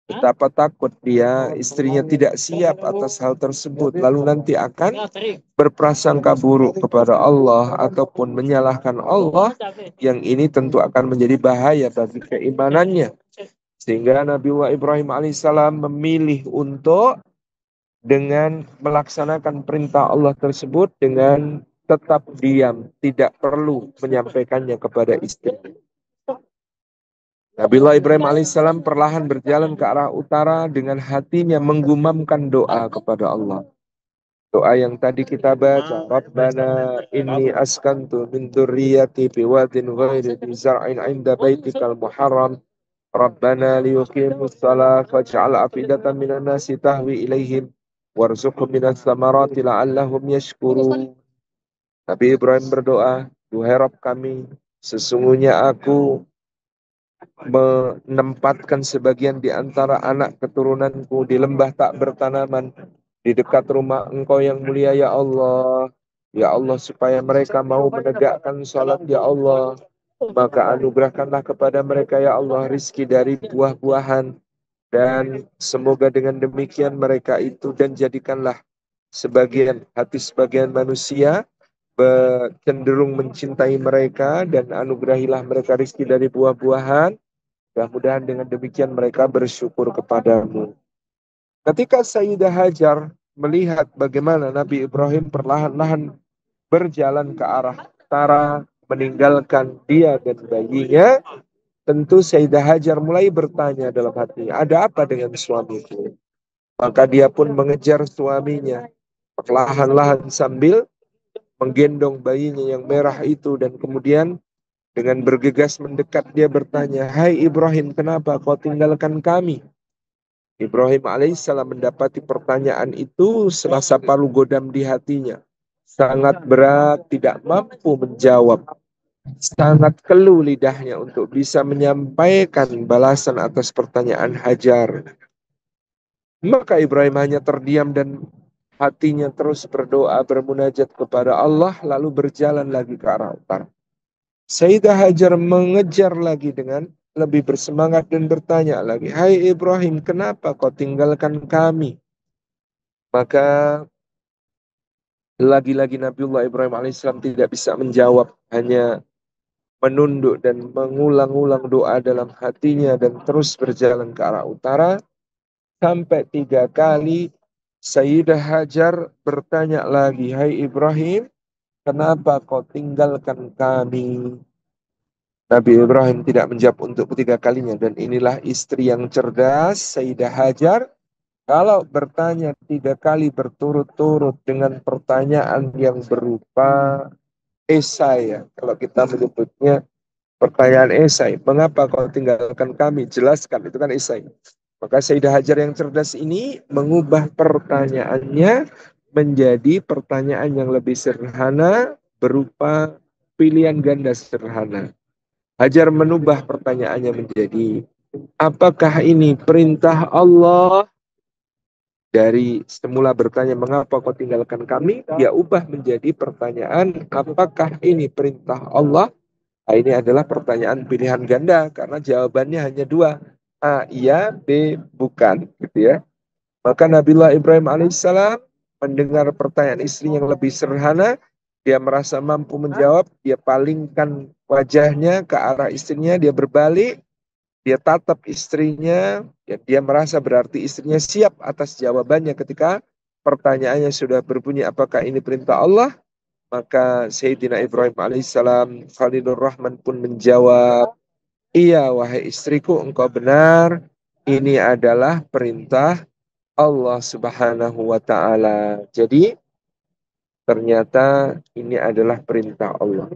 Betapa takut dia, istrinya tidak siap atas hal tersebut, lalu nanti akan berprasangka buruk kepada Allah ataupun menyalahkan Allah, yang ini tentu akan menjadi bahaya bagi keimanannya. Sehingga Nabiullah Ibrahim alaihissalam memilih untuk dengan melaksanakan perintah Allah tersebut dengan tetap diam, tidak perlu menyampaikannya kepada istri. Nabiullah Ibrahim alaihissalam perlahan berjalan ke arah utara dengan hatinya menggumamkan doa kepada Allah. Doa yang tadi kita baca, Rabbana inni askantu min dzurriyyati biwadin ghairi dzi zar'in 'inda baitikal muharram. Rabbana liyuqimus shalah faj'al afidatan minan nasi tahwi ilaihim warzuqhum minas tsamarati la'allahum yashkurun. Nabi Ibrahim berdoa, duhai Rabb kami, sesungguhnya aku menempatkan sebagian di antara anak keturunanku di lembah tak bertanaman di dekat rumah Engkau yang mulia ya Allah. Ya Allah, supaya mereka mau menegakkan salat ya Allah, maka anugerahkanlah kepada mereka ya Allah rizki dari buah-buahan, dan semoga dengan demikian mereka itu, dan jadikanlah sebagian manusia cenderung mencintai mereka, dan anugerahilah mereka rizki dari buah-buahan. Mudah-mudahan dengan demikian mereka bersyukur kepadamu. Ketika Sayyidah Hajar melihat bagaimana Nabi Ibrahim perlahan-lahan berjalan ke arah utara, meninggalkan dia dan bayinya, tentu Sayyidah Hajar mulai bertanya dalam hatinya, ada apa dengan suamiku? Maka dia pun mengejar suaminya, perlahan-lahan sambil menggendong bayinya yang merah itu, dan kemudian dengan bergegas mendekat dia bertanya, hai Ibrahim, kenapa kau tinggalkan kami? Ibrahim alaihissalam mendapati pertanyaan itu serasa palu godam di hatinya. sangat berat, tidak mampu menjawab, sangat keluh lidahnya untuk bisa menyampaikan balasan atas pertanyaan Hajar. Maka Ibrahim hanya terdiam dan hatinya terus berdoa, bermunajat kepada Allah, lalu berjalan lagi ke arah utara. Sayyidah Hajar mengejar lagi dengan lebih bersemangat dan bertanya lagi, "Hai Ibrahim, kenapa kau tinggalkan kami?" Maka lagi-lagi Nabiullah Ibrahim alaihissalam tidak bisa menjawab, hanya menunduk dan mengulang-ulang doa dalam hatinya dan terus berjalan ke arah utara. Sampai 3 kali Sayyidah Hajar bertanya lagi, "Hai Ibrahim, kenapa kau tinggalkan kami?" Nabi Ibrahim tidak menjawab untuk ketiga kalinya. Dan inilah istri yang cerdas, Sayyidah Hajar. Kalau bertanya 3 kali berturut-turut dengan pertanyaan yang berupa esai, ya. Kalau kita menyebutnya pertanyaan esai, mengapa kau tinggalkan kami? Jelaskan, itu kan esai. Maka Sayyidah Hajar yang cerdas ini mengubah pertanyaannya menjadi pertanyaan yang lebih sederhana berupa pilihan ganda sederhana. Hajar menubah pertanyaannya menjadi, apakah ini perintah Allah? Dari semula bertanya, mengapa kau tinggalkan kami? Dia ubah menjadi pertanyaan, apakah ini perintah Allah? Nah, ini adalah pertanyaan pilihan ganda, karena jawabannya hanya 2. A, iya, B, bukan. Gitu ya. Maka Nabiullah Ibrahim alaihissalam mendengar pertanyaan istri yang lebih sederhana, dia merasa mampu menjawab, dia palingkan wajahnya ke arah istrinya, dia berbalik, dia tatap istrinya, ya, dia merasa berarti istrinya siap atas jawabannya ketika pertanyaannya sudah berbunyi, apakah ini perintah Allah? Maka Sayyidina Ibrahim alaihissalam, Khalilur Rahman pun menjawab, iya wahai istriku, engkau benar, ini adalah perintah Allah Subhanahu wa Ta'ala. Jadi ternyata ini adalah perintah Allah.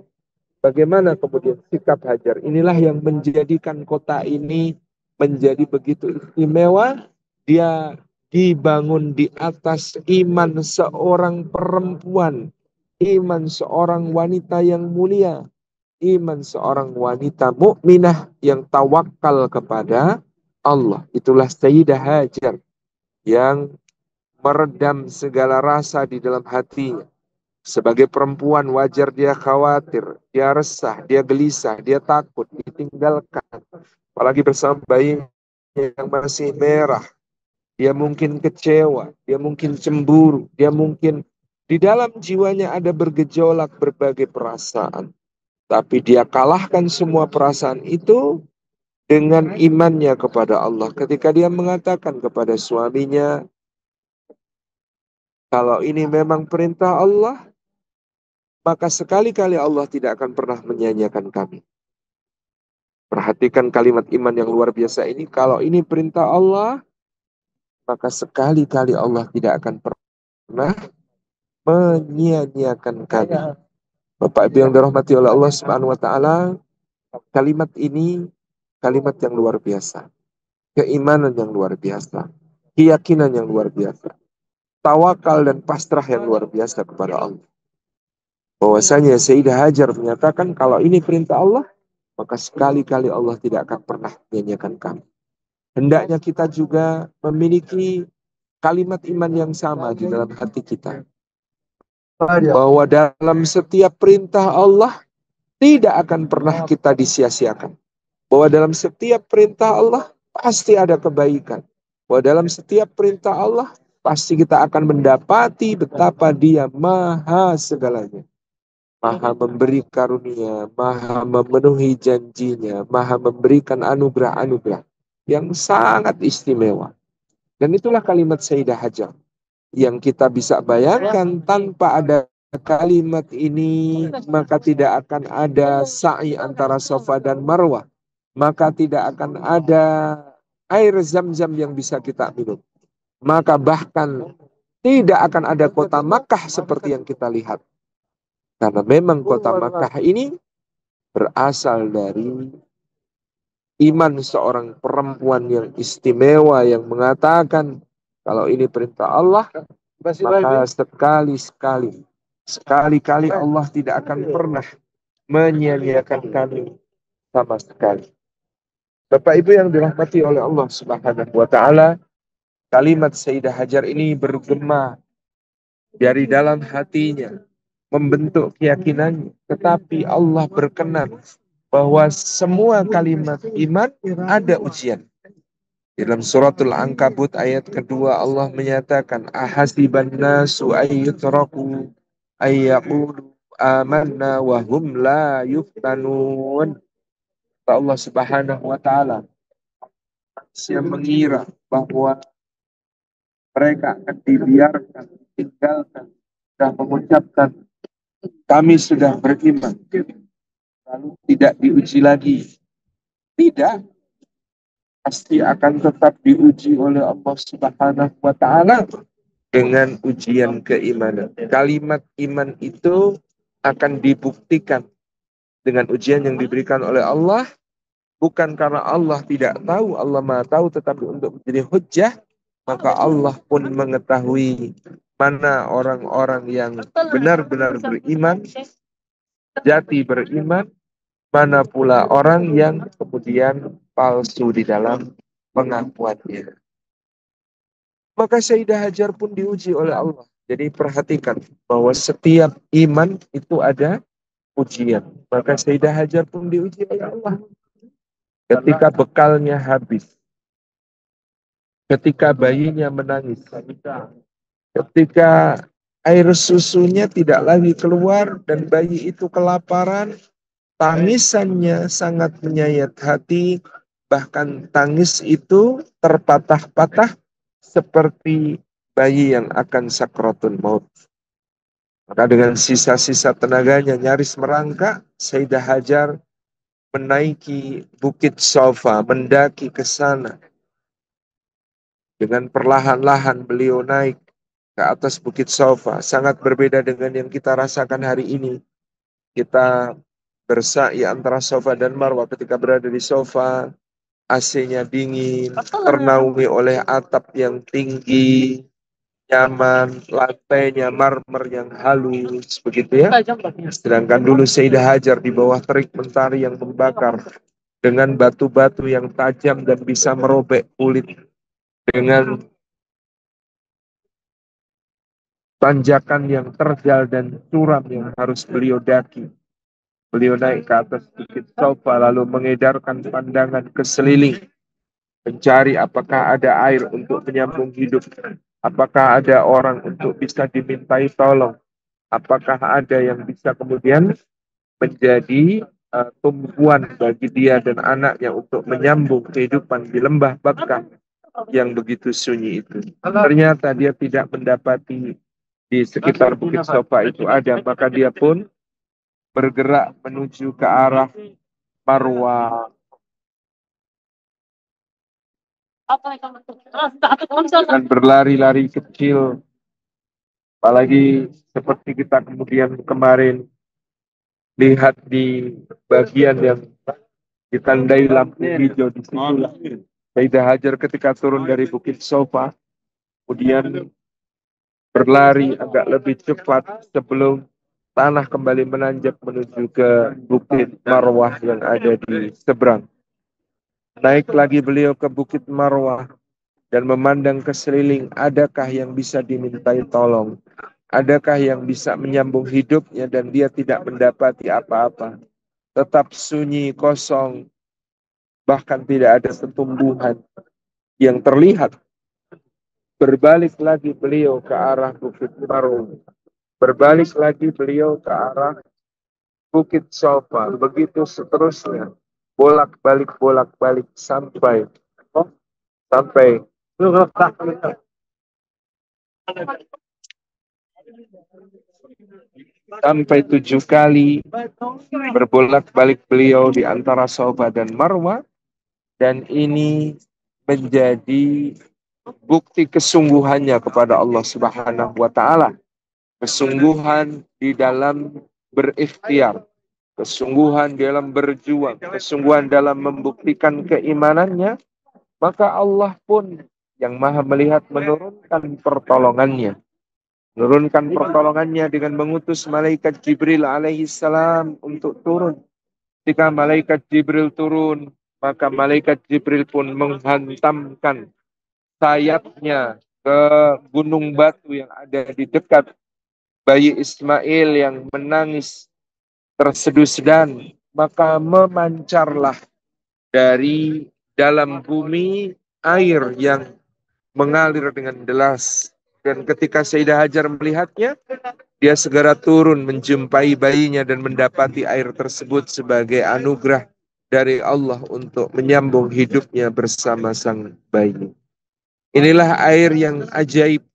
Bagaimana kemudian sikap Hajar? Inilah yang menjadikan kota ini menjadi begitu istimewa. Dia dibangun di atas iman seorang perempuan, iman seorang wanita yang mulia, iman seorang wanita mukminah yang tawakal kepada Allah. Itulah Sayyidah Hajar yang meredam segala rasa di dalam hatinya. Sebagai perempuan wajar dia khawatir, dia resah, dia gelisah, dia takut ditinggalkan. Apalagi bersama bayinya yang masih merah. Dia mungkin kecewa, dia mungkin cemburu, dia mungkin di dalam jiwanya ada bergejolak berbagai perasaan. Tapi dia kalahkan semua perasaan itu dengan imannya kepada Allah. Ketika dia mengatakan kepada suaminya, kalau ini memang perintah Allah, maka sekali-kali Allah tidak akan pernah menyanyiakan kami. Perhatikan kalimat iman yang luar biasa ini. Kalau ini perintah Allah, maka sekali-kali Allah tidak akan pernah menyia-nyiakan kami. Bapak Ibu yang dirahmati oleh Allah Subhanahu wa Ta'ala, kalimat ini kalimat yang luar biasa. Keimanan yang luar biasa. Keyakinan yang luar biasa. Tawakal dan pasrah yang luar biasa kepada Allah. Bahwasanya Sayyidah Hajar menyatakan kalau ini perintah Allah, maka sekali-kali Allah tidak akan pernah menyanyiakan kami. Hendaknya kita juga memiliki kalimat iman yang sama di dalam hati kita. Bahwa dalam setiap perintah Allah tidak akan pernah kita disia-siakan. Bahwa dalam setiap perintah Allah pasti ada kebaikan. Bahwa dalam setiap perintah Allah pasti kita akan mendapati betapa Dia maha segalanya. Maha memberi karunia, maha memenuhi janjinya, maha memberikan anugerah-anugerah yang sangat istimewa. Dan itulah kalimat Sayyidah Hajar yang kita bisa bayangkan. Tanpa ada kalimat ini, maka tidak akan ada sa'i antara Safa dan Marwah. Maka tidak akan ada air zam-zam yang bisa kita minum. Maka bahkan tidak akan ada kota Makkah seperti yang kita lihat. Karena memang kota Makkah ini berasal dari iman seorang perempuan yang istimewa yang mengatakan kalau ini perintah Allah, maka sekali-sekali Sekali-kali Allah tidak akan pernah menyia-nyiakan kami sama sekali. Bapak Ibu yang dirahmati oleh Allah Subhanahu wa taala, kalimat Sayyidah Hajar ini bergema dari dalam hatinya, membentuk keyakinannya, tetapi Allah berkenan bahwa semua kalimat iman ada ujian. Dalam suratul Ankabut ayat kedua Allah menyatakan ahasiban nasu ayyutraku ayyaqulu amanna wa hum la yuftanun. Allah Subhanahu wa taala yang mengira bahwa mereka akan dibiarkan, tinggalkan dan mengucapkan kami sudah beriman lalu tidak diuji lagi. Tidak, pasti akan tetap diuji oleh Allah Subhanahu wa taala dengan ujian keimanan. Kalimat iman itu akan dibuktikan dengan ujian yang diberikan oleh Allah, bukan karena Allah tidak tahu, Allah Maha tahu, tetapi untuk menjadi hujjah, maka Allah pun mengetahui mana orang-orang yang benar-benar beriman, jati beriman, mana pula orang yang kemudian palsu di dalam pengakuannya. Maka Sayyidah Hajar pun diuji oleh Allah. Jadi perhatikan bahwa setiap iman itu ada ujian. Maka Sayyidah Hajar pun diuji oleh Allah. Ketika bekalnya habis. Ketika bayinya menangis. Ketika air susunya tidak lagi keluar dan bayi itu kelaparan. Tangisannya sangat menyayat hati. Bahkan tangis itu terpatah-patah seperti bayi yang akan sakratul maut. Maka dengan sisa-sisa tenaganya nyaris merangkak, Sayyidah Hajar menaiki Bukit Sofa, mendaki ke sana. Dengan perlahan-lahan beliau naik ke atas Bukit Sofa. Sangat berbeda dengan yang kita rasakan hari ini. Kita bersa'i antara Sofa dan Marwah. Ketika berada di Sofa, AC-nya dingin, ternaungi oleh atap yang tinggi, nyaman, lantainya marmer yang halus, begitu ya. Sedangkan dulu Sayyidah Hajar di bawah terik mentari yang membakar dengan batu-batu yang tajam dan bisa merobek kulit, dengan tanjakan yang terjal dan curam yang harus beliau daki. Beliau naik ke atas Bukit Sofa lalu mengedarkan pandangan ke seliling, mencari apakah ada air untuk menyambung hidup, apakah ada orang untuk bisa dimintai tolong, apakah ada yang bisa kemudian menjadi tumpuan bagi dia dan anaknya untuk menyambung kehidupan di lembah Bakkah yang begitu sunyi itu. Ternyata dia tidak mendapati di sekitar Bukit Sofa itu ada, maka dia pun bergerak menuju ke arah Marwah. Dan berlari-lari kecil, apalagi seperti kita kemudian kemarin lihat di bagian yang ditandai lampu hijau di situ. Sayyidah Hajar ketika turun dari Bukit Sofa, kemudian berlari agak lebih cepat sebelum tanah kembali menanjak menuju ke Bukit Marwah yang ada di seberang. Naik lagi beliau ke Bukit Marwah dan memandang ke seliling, adakah yang bisa dimintai tolong? Adakah yang bisa menyambung hidupnya dan dia tidak mendapati apa-apa? Tetap sunyi, kosong, bahkan tidak ada setumbuhan yang terlihat. Berbalik lagi beliau ke arah Bukit Marwah. Berbalik lagi beliau ke arah Bukit Sofa. Begitu seterusnya. Bolak-balik sampai sampai 7 kali berbolak-balik beliau di antara Sofa dan Marwah, dan ini menjadi bukti kesungguhannya kepada Allah Subhanahu wa taala. Kesungguhan di dalam berikhtiar, kesungguhan dalam berjuang, kesungguhan dalam membuktikan keimanannya, maka Allah pun yang Maha melihat menurunkan pertolongannya. menurunkan pertolongannya dengan mengutus malaikat Jibril alaihi salam untuk turun. Ketika malaikat Jibril turun, maka malaikat Jibril pun menghantamkan sayapnya ke gunung batu yang ada di dekat bayi Ismail yang menangis terseduh-sedan, maka memancarlah dari dalam bumi air yang mengalir dengan deras. Dan ketika Sayyidah Hajar melihatnya, dia segera turun menjumpai bayinya dan mendapati air tersebut sebagai anugerah dari Allah untuk menyambung hidupnya bersama sang bayi. Inilah air yang ajaib,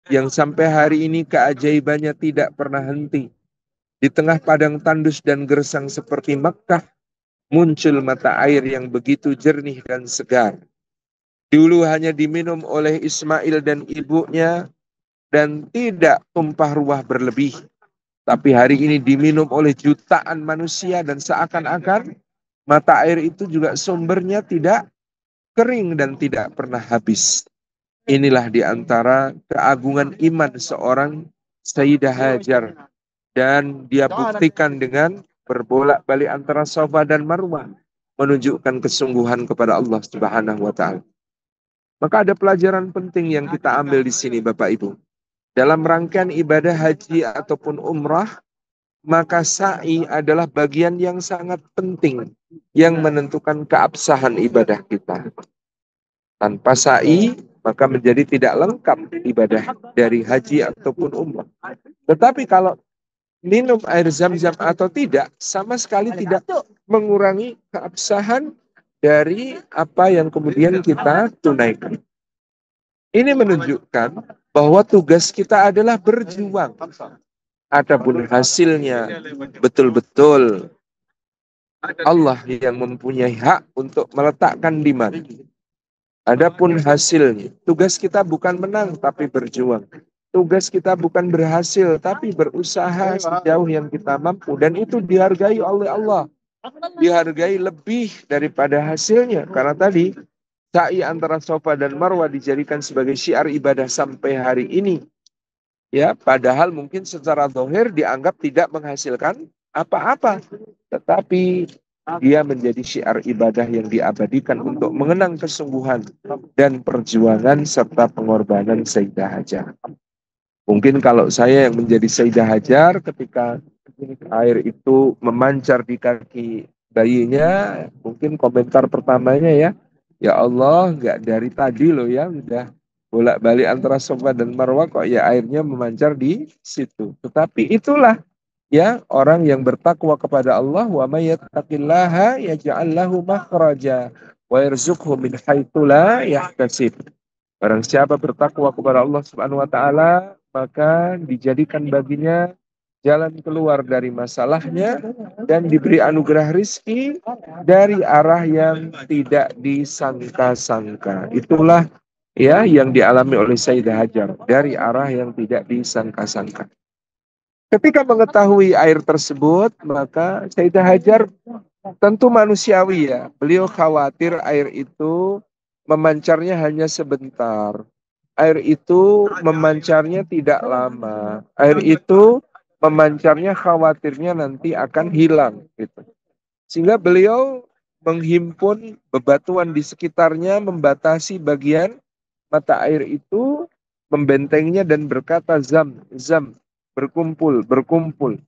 yang sampai hari ini keajaibannya tidak pernah henti. Di tengah padang tandus dan gersang seperti Makkah, muncul mata air yang begitu jernih dan segar. Dulu hanya diminum oleh Ismail dan ibunya dan tidak tumpah ruah berlebih. Tapi hari ini diminum oleh jutaan manusia dan seakan-akan mata air itu juga sumbernya tidak kering dan tidak pernah habis. Inilah di antara keagungan iman seorang Sayyidah Hajar. Dan dia buktikan dengan berbolak-balik antara Safa dan Marwah, menunjukkan kesungguhan kepada Allah Subhanahu wa taala. Maka ada pelajaran penting yang kita ambil di sini Bapak Ibu. Dalam rangkaian ibadah haji ataupun umrah, maka sa'i adalah bagian yang sangat penting yang menentukan keabsahan ibadah kita. Tanpa sa'i, maka menjadi tidak lengkap ibadah dari haji ataupun umrah. Tetapi kalau minum air zam-zam atau tidak, sama sekali tidak mengurangi keabsahan dari apa yang kemudian kita tunaikan. Ini menunjukkan bahwa tugas kita adalah berjuang. Adapun hasilnya betul-betul Allah yang mempunyai hak untuk meletakkan di mana. Adapun hasilnya, tugas kita bukan menang tapi berjuang. Tugas kita bukan berhasil tapi berusaha sejauh yang kita mampu, dan itu dihargai oleh Allah. Dihargai lebih daripada hasilnya, karena tadi sa'i antara Safa dan Marwah dijadikan sebagai syiar ibadah sampai hari ini. Ya, padahal mungkin secara zahir dianggap tidak menghasilkan apa-apa, tetapi dia menjadi syiar ibadah yang diabadikan untuk mengenang kesungguhan dan perjuangan serta pengorbanan Sayyidah Hajar. Mungkin kalau saya yang menjadi Sayyidah Hajar ketika air itu memancar di kaki bayinya, mungkin komentar pertamanya ya Allah, nggak dari tadi loh ya, udah bolak-balik antara Safa dan Marwah kok ya airnya memancar di situ. Tetapi itulah ya orang yang bertakwa kepada Allah, wa may yattaqillaha yaj'al lahu makhraja wa yarzuqhu min haitsu la yahtasib. Barang siapa bertakwa kepada Allah Subhanahu wa taala, maka dijadikan baginya jalan keluar dari masalahnya dan diberi anugerah rizki dari arah yang tidak disangka-sangka. Itulah ya yang dialami oleh Sayyidah Hajar, dari arah yang tidak disangka-sangka. Ketika mengetahui air tersebut, maka Sayyidah Hajar tentu manusiawi ya. Beliau khawatir air itu memancarnya hanya sebentar. Air itu memancarnya tidak lama. Air itu memancarnya khawatirnya nanti akan hilang. Gitu. Sehingga beliau menghimpun bebatuan di sekitarnya, membatasi bagian mata air itu, membentengnya dan berkata zam, zam, berkumpul, berkumpul.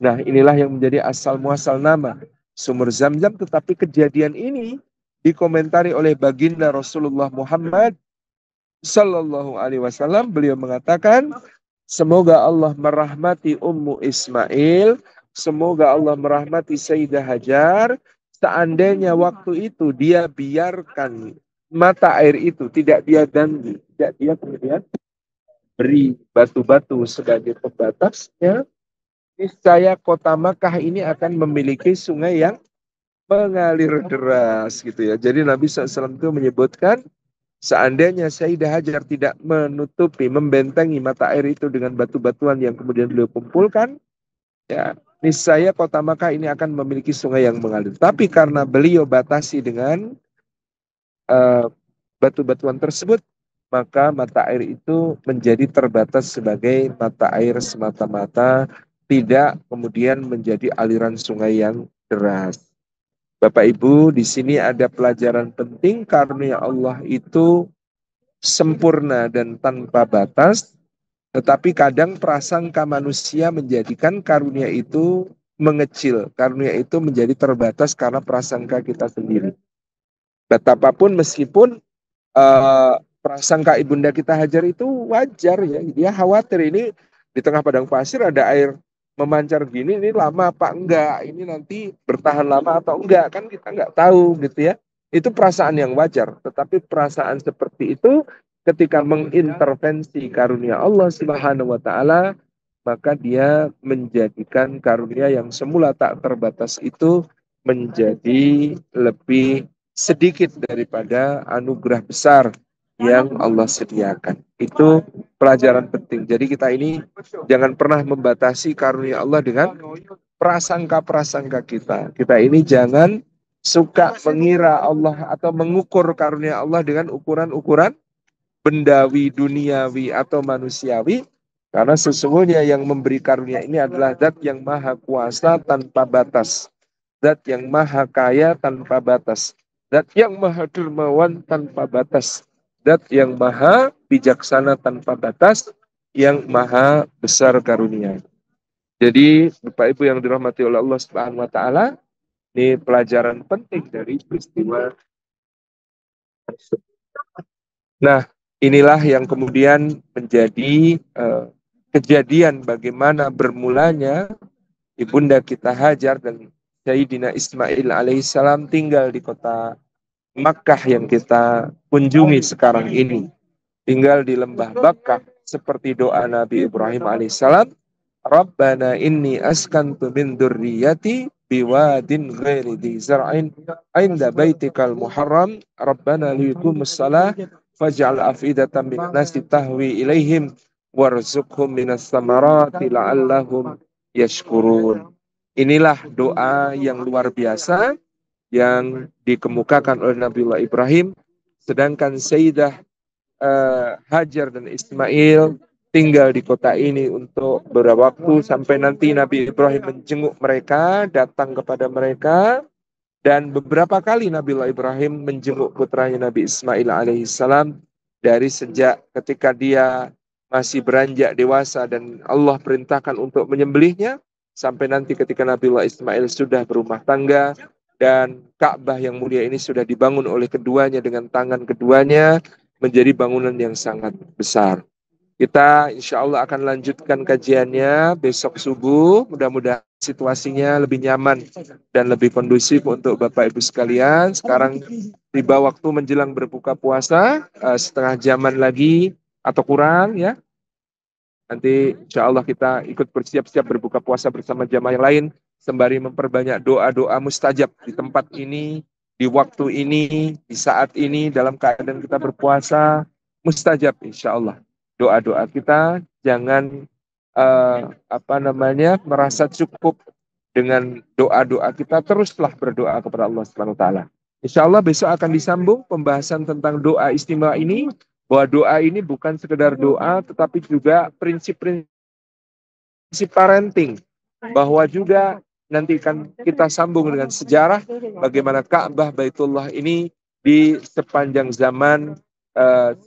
Nah, inilah yang menjadi asal muasal nama sumur Zam-Zam. Tetapi kejadian ini dikomentari oleh baginda Rasulullah Muhammad Sallallahu Alaihi Wasallam. Beliau mengatakan, semoga Allah merahmati Ummu Ismail, semoga Allah merahmati Sayyidah Hajar. Seandainya waktu itu dia biarkan mata air itu, tidak dia ganggu, tidak dia kemudian beri batu-batu sebagai pembatasnya, niscaya kota Makkah ini akan memiliki sungai yang mengalir deras gitu ya. Jadi Nabi SAW itu menyebutkan, seandainya Sayyidah Hajar tidak menutupi, membentengi mata air itu dengan batu-batuan yang kemudian beliau kumpulkan, ya, niscaya kota Makkah ini akan memiliki sungai yang mengalir. Tapi karena beliau batasi dengan batu-batuan tersebut, maka mata air itu menjadi terbatas sebagai mata air semata-mata, tidak kemudian menjadi aliran sungai yang deras. Bapak Ibu, di sini ada pelajaran penting, karunia Allah itu sempurna dan tanpa batas, tetapi kadang prasangka manusia menjadikan karunia itu mengecil, karunia itu menjadi terbatas karena prasangka kita sendiri. Betapapun meskipun prasangka ibunda kita Hajar itu wajar ya, dia khawatir ini di tengah padang pasir ada air memancar gini, ini lama apa enggak, ini nanti bertahan lama atau enggak, kan kita enggak tahu gitu ya. Itu perasaan yang wajar, tetapi perasaan seperti itu ketika mengintervensi karunia Allah Subhanahu wa taala, maka dia menjadikan karunia yang semula tak terbatas itu menjadi lebih sedikit daripada anugerah besar yang Allah sediakan. Itu pelajaran penting. Jadi kita ini jangan pernah membatasi karunia Allah dengan prasangka-prasangka kita. Kita ini jangan suka mengira Allah atau mengukur karunia Allah dengan ukuran-ukuran bendawi, duniawi, atau manusiawi. Karena sesungguhnya yang memberi karunia ini adalah zat yang maha kuasa tanpa batas. Zat yang maha kaya tanpa batas. Zat yang maha dermawan tanpa batas. Zat yang maha bijaksana tanpa batas. Yang maha besar karunia. Jadi Bapak Ibu yang dirahmati oleh Allah Subhanahu wa taala, ini pelajaran penting dari peristiwa tersebut. Nah, inilah yang kemudian menjadi kejadian bagaimana bermulanya ibunda kita Hajar dan Sayyidina Ismail alaihissalam tinggal di kota Makkah yang kita kunjungi sekarang ini. Tinggal di lembah Bakkah seperti doa Nabi Ibrahim alaihissalam, Rabbana inni askantu min dzurriyyati biwadin ghairi dzi zar'in 'inda baitikal muharram Rabbana liyuqimus shalah faj'al afidatan min nasi tahwi ilaihim warzuqhum minas samarati la'allahum yashkurun. Inilah doa yang luar biasa yang dikemukakan oleh Nabiullah Ibrahim, sedangkan Sayyidah Hajar dan Ismail tinggal di kota ini untuk beberapa waktu sampai nanti Nabi Ibrahim menjenguk mereka, datang kepada mereka, dan beberapa kali Nabiullah Ibrahim menjenguk putranya Nabi Ismail alaihissalam dari sejak ketika dia masih beranjak dewasa dan Allah perintahkan untuk menyembelihnya sampai nanti ketika Nabiullah Ismail sudah berumah tangga dan Ka'bah yang mulia ini sudah dibangun oleh keduanya dengan tangan keduanya menjadi bangunan yang sangat besar. Kita insya Allah akan lanjutkan kajiannya besok subuh. Mudah-mudahan situasinya lebih nyaman dan lebih kondusif untuk Bapak Ibu sekalian. Sekarang tiba waktu menjelang berbuka puasa, setengah jaman lagi atau kurang ya. Nanti insya Allah kita ikut bersiap-siap berbuka puasa bersama jamaah yang lain, sembari memperbanyak doa-doa mustajab di tempat ini, di waktu ini, di saat ini, dalam keadaan kita berpuasa, mustajab insya Allah. Doa-doa kita jangan merasa cukup dengan doa-doa kita, teruslah berdoa kepada Allah Subhanahu wa taala. Insya Allah besok akan disambung pembahasan tentang doa istimewa ini, bahwa doa ini bukan sekedar doa tetapi juga prinsip-prinsip parenting, bahwa juga nanti akan kita sambung dengan sejarah bagaimana Ka'bah Baitullah ini di sepanjang zaman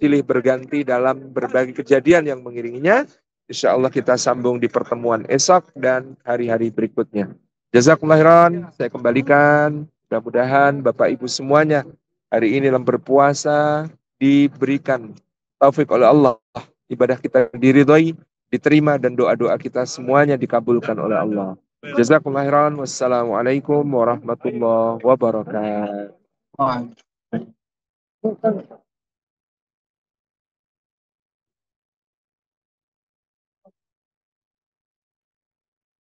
silih berganti dalam berbagai kejadian yang mengiringinya. Insya Allah kita sambung di pertemuan esok dan hari-hari berikutnya. Jazakumullah khairan, saya kembalikan. Mudah-mudahan Bapak Ibu semuanya hari ini dalam berpuasa diberikan taufik oleh Allah. Ibadah kita diridhoi, diterima, dan doa-doa kita semuanya dikabulkan oleh Allah. Jazakumullah khairan. Wassalamualaikum warahmatullahi wabarakatuh.